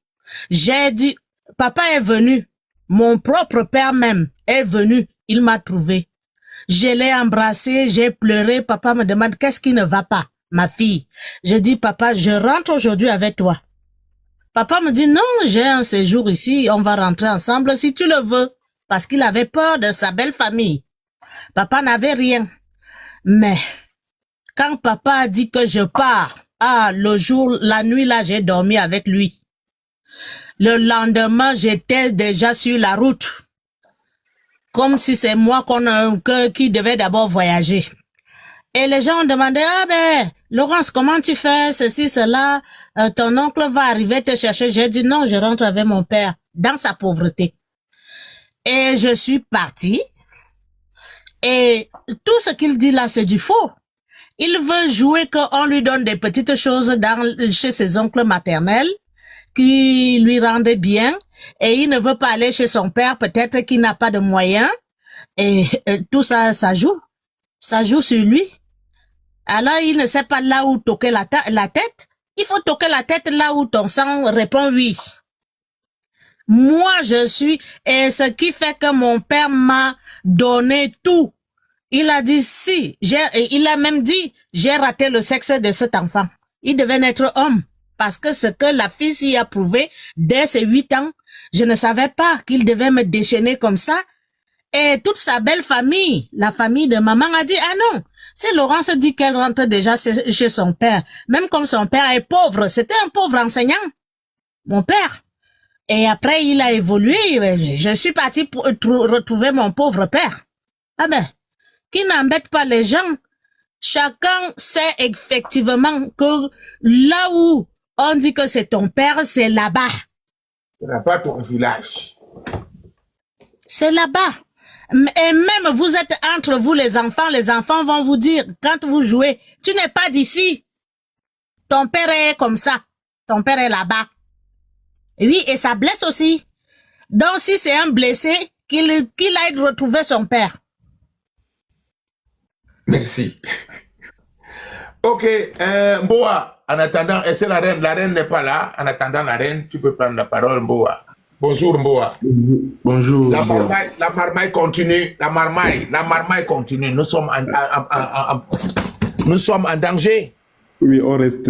J'ai dit, papa est venu. Mon propre père même est venu. Il m'a trouvé. Je l'ai embrassé, j'ai pleuré. Papa me demande, qu'est-ce qui ne va pas, ma fille? Je dis, papa, je rentre aujourd'hui avec toi. Papa me dit, non, j'ai un séjour ici, on va rentrer ensemble si tu le veux. Parce qu'il avait peur de sa belle famille. Papa n'avait rien. Mais, quand papa a dit que je pars, la nuit là, j'ai dormi avec lui. Le lendemain, j'étais déjà sur la route. Comme si c'est moi qui devais d'abord voyager. Et les gens ont demandé, ah ben, Laurence, comment tu fais ceci, cela, ton oncle va arriver te chercher. J'ai dit non, je rentre avec mon père, dans sa pauvreté. Et je suis partie. Et tout ce qu'il dit là, c'est du faux. Il veut jouer qu'on lui donne des petites choses chez ses oncles maternels qui lui rendaient bien et il ne veut pas aller chez son père, peut-être qu'il n'a pas de moyens et tout ça, ça joue. Ça joue sur lui. Alors, il ne sait pas là où toquer la tête. Il faut toquer la tête là où ton sang répond oui. Moi, et ce qui fait que mon père m'a donné tout. Il a dit si, il a même dit, j'ai raté le sexe de cet enfant. Il devait naître homme. Parce que ce que la fille s'y a prouvé dès ses 8 ans, je ne savais pas qu'il devait me déchaîner comme ça. Et toute sa belle famille, la famille de maman a dit, ah non, si Laurence dit qu'elle rentre déjà chez son père, même comme son père est pauvre, c'était un pauvre enseignant, mon père. Et après, il a évolué, je suis partie pour retrouver mon pauvre père. Ah ben, qui n'embête pas les gens. Chacun sait effectivement que là où on dit que c'est ton père, c'est là-bas. Ce n'est pas ton village. C'est là-bas. Et même vous êtes entre vous les enfants vont vous dire, quand vous jouez, tu n'es pas d'ici. Ton père est comme ça. Ton père est là-bas. Oui, et ça blesse aussi. Donc si c'est un blessé, qu'il aille retrouver son père. Merci. Ok, Mboa. En attendant, c'est la reine n'est pas là. En attendant la reine, tu peux prendre la parole, Mboa. Bonjour, Mboa. Bonjour. La marmaille continue. La marmaille continue. Nous sommes en danger. Oui, on reste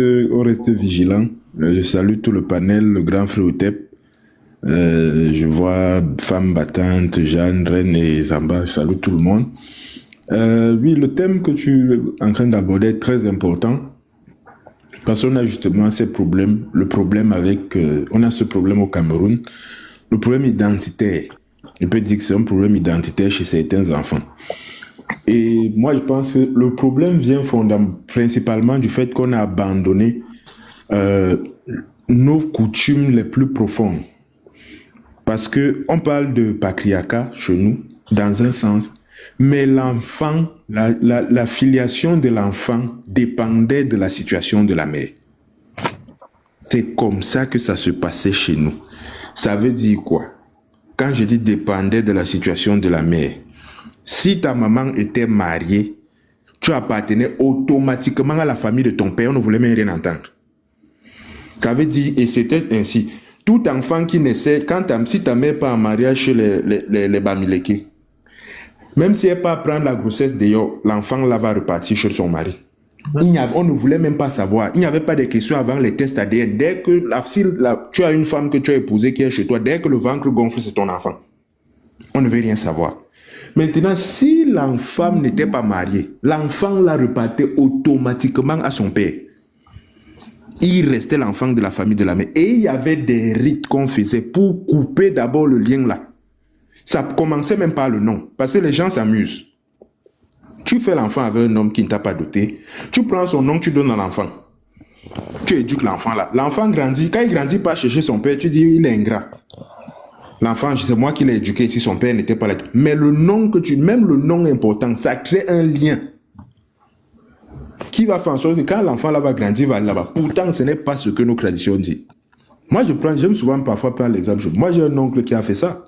vigilant. Je salue tout le panel, le grand frère Otep. Je vois femmes battantes, Jeanne, Reine et Zamba. Je salue tout le monde. Oui, le thème que tu es en train d'aborder est très important. Parce qu'on a justement ces problèmes, on a ce problème au Cameroun, le problème identitaire. On peut dire que c'est un problème identitaire chez certains enfants. Et moi, je pense que le problème vient principalement du fait qu'on a abandonné nos coutumes les plus profondes. Parce qu'on parle de patriarcat chez nous, dans un sens, mais l'enfant, la filiation de l'enfant dépendait de la situation de la mère. C'est comme ça que ça se passait chez nous. Ça veut dire quoi? Quand je dis dépendait de la situation de la mère, si ta maman était mariée, tu appartenais automatiquement à la famille de ton père, on ne voulait même rien entendre. Ça veut dire, et c'était ainsi, tout enfant qui naissait, si ta mère n'est pas en mariage chez les Bamileke, même si elle n'est pas prendre la grossesse d'ailleurs, l'enfant là va repartir chez son mari. On ne voulait même pas savoir. Il n'y avait pas de questions avant les tests ADN. Dès que tu as une femme que tu as épousée qui est chez toi, dès que le ventre gonfle, c'est ton enfant. On ne veut rien savoir. Maintenant, si l'enfant n'était pas marié, l'enfant la repartait automatiquement à son père. Il restait l'enfant de la famille de la mère. Et il y avait des rites qu'on faisait pour couper d'abord le lien là. Ça commençait même par le nom, parce que les gens s'amusent. Tu fais l'enfant avec un homme qui ne t'a pas doté, tu prends son nom, tu donnes à l'enfant. Tu éduques l'enfant là. L'enfant grandit, quand il grandit pas chercher son père, tu dis il est ingrat. L'enfant, c'est moi qui l'ai éduqué si son père n'était pas là. Mais le nom même le nom important, ça crée un lien qui va faire en sorte que quand l'enfant là va grandir, va aller là-bas. Pourtant, ce n'est pas ce que nos traditions disent. Moi, j'aime souvent parfois prendre l'exemple. Moi, j'ai un oncle qui a fait ça.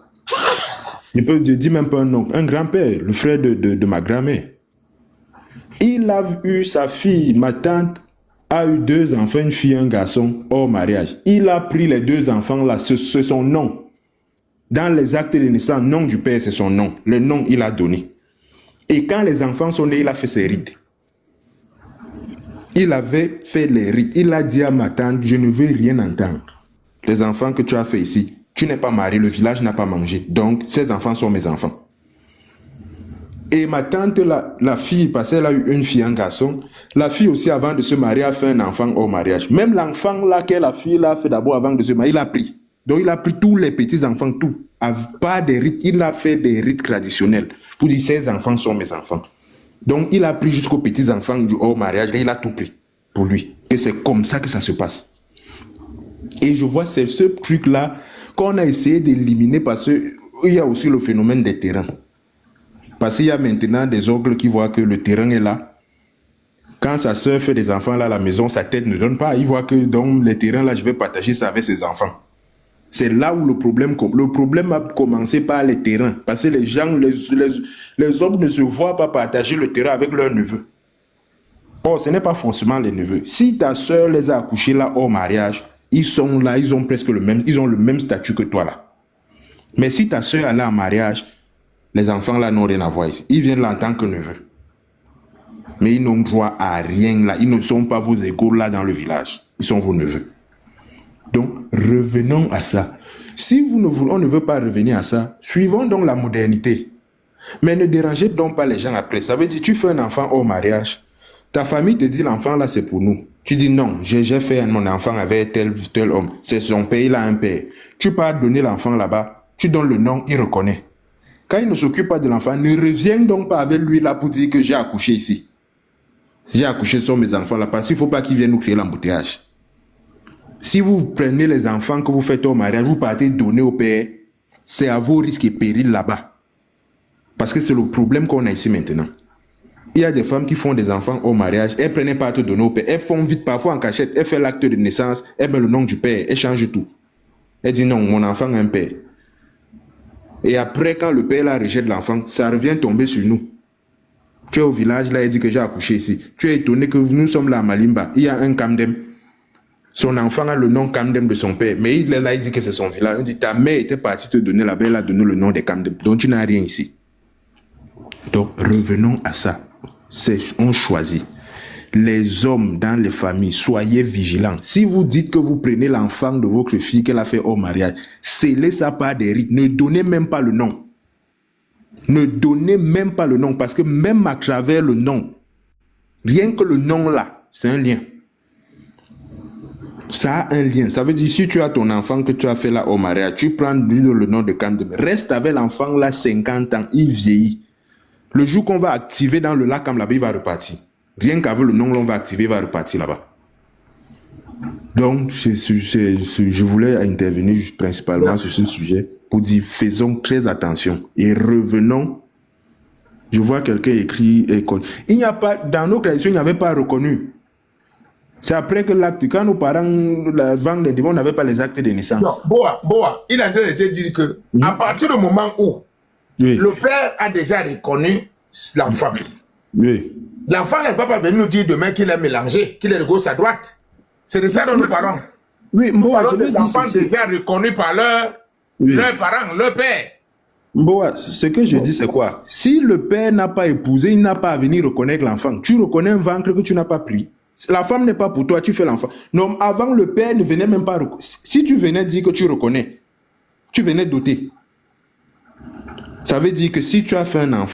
Je dis même pas un oncle, un grand-père, le frère de ma grand-mère. Il a eu sa fille, ma tante a eu 2 enfants, une fille et un garçon, hors mariage. Il a pris les 2 enfants là, c'est son nom. Dans les actes de naissance, nom du père, c'est son nom. Le nom, il a donné. Et quand les enfants sont nés, il a fait ses rites. Il avait fait les rites. Il a dit à ma tante, je ne veux rien entendre. Les enfants que tu as fait ici, tu n'es pas marié, le village n'a pas mangé. Donc, ces enfants sont mes enfants. Et ma tante, la fille, parce qu'elle a eu une fille, un garçon, la fille aussi, avant de se marier, a fait un enfant au mariage. Même l'enfant là, que la fille l'a fait d'abord avant de se marier, il a pris. Donc, il a pris tous les petits-enfants, tout. Pas des rites, il a fait des rites traditionnels. Pour dire, ces enfants sont mes enfants. Donc, il a pris jusqu'aux petits-enfants du hors mariage, et il a tout pris pour lui. Et c'est comme ça que ça se passe. Et je vois, c'est ce truc-là qu'on a essayé d'éliminer parce qu'il y a aussi le phénomène des terrains. Parce qu'il y a maintenant des oncles qui voient que le terrain est là. Quand sa soeur fait des enfants là à la maison, sa tête ne donne pas. Il voit que dans les terrains là, je vais partager ça avec ses enfants. C'est là où le problème a commencé par les terrains. Parce que les gens, les hommes ne se voient pas partager le terrain avec leurs neveux. Or, ce n'est pas forcément les neveux. Si ta soeur les a accouchés là au mariage, ils sont là, ils ont presque le même statut que toi là. Mais si ta soeur est là en mariage, Les enfants là n'ont rien à voir ici. Ils viennent là en tant que neveux. Mais ils n'ont droit à rien là. Ils ne sont pas vos égaux là dans le village. Ils sont vos neveux. Donc, revenons à ça. Si on ne veut pas revenir à ça, suivons donc la modernité. Mais ne dérangez donc pas les gens après. Ça veut dire, tu fais un enfant au mariage. Ta famille te dit, l'enfant là, c'est pour nous. Tu dis, non, j'ai fait mon enfant avec tel homme. C'est son père, il a un père. Tu pars donner l'enfant là-bas. Tu donnes le nom, il reconnaît. Quand il ne s'occupe pas de l'enfant, ne reviens donc pas avec lui là pour dire que j'ai accouché ici. J'ai accouché sur mes enfants là, parce qu'il ne faut pas qu'ils viennent nous créer l'embouteillage. Si vous prenez les enfants que vous faites au mariage, vous partez donner au père, c'est à vos risques et périls là-bas. Parce que c'est le problème qu'on a ici maintenant. Il y a des femmes qui font des enfants au mariage, elles ne prennent pas à te donner au père, elles font vite, parfois en cachette, elles font l'acte de naissance, elles mettent le nom du père, elles changent tout. Elles disent non, mon enfant a un père. Et après, quand le père la rejette l'enfant, ça revient tomber sur nous. Tu es au village, là, il dit que j'ai accouché ici. Tu es étonné que nous sommes là à Malimba. Il y a un Kamdem. Son enfant a le nom Kamdem de son père. Mais il est là, il dit que c'est son village. Il dit, ta mère était partie te donner là-bas, elle a donné le nom de Kamdem. Donc tu n'as rien ici. Donc revenons à ça. On choisit. Les hommes dans les familles, soyez vigilants. Si vous dites que vous prenez l'enfant de votre fille qu'elle a fait au mariage, scellez ça par des rites. Ne donnez même pas le nom. Ne donnez même pas le nom, parce que même à travers le nom, rien que le nom là, c'est un lien. Ça a un lien. Ça veut dire, si tu as ton enfant que tu as fait là au mariage, tu prends le nom de Kamdem, reste avec l'enfant là 50 ans, il vieillit. Le jour qu'on va activer dans le lac là-bas, il va repartir. Rien qu'avec le nom, on va activer, il va repartir là-bas. Donc, je voulais intervenir principalement sur ce sujet pour dire, faisons très attention et revenons. Je vois quelqu'un écrit, il n'y a pas, dans nos traditions, il n'y avait pas reconnu. C'est après que l'acte, quand nos parents vendent les démons, on n'avait pas les actes de naissance. Non, Boa, il est en train de te dire que, à partir du moment où le père a déjà reconnu l'enfant, l'enfant ne va pas venir nous dire demain qu'il est mélangé, qu'il est de gauche à droite. C'est de ça dont nous parlons. Oui, Boa, je veux dire enfants déjà reconnus par leurs parents, leur père. Boa, ce que je dis, c'est quoi? Si le père n'a pas épousé, il n'a pas à venir reconnaître l'enfant. Tu reconnais un ventre que tu n'as pas pris. La femme n'est pas pour toi, tu fais l'enfant. Non, avant, le père ne venait même pas reconnaître. Si tu venais dire que tu reconnais, tu venais doter. Ça veut dire que si tu as fait un enfant,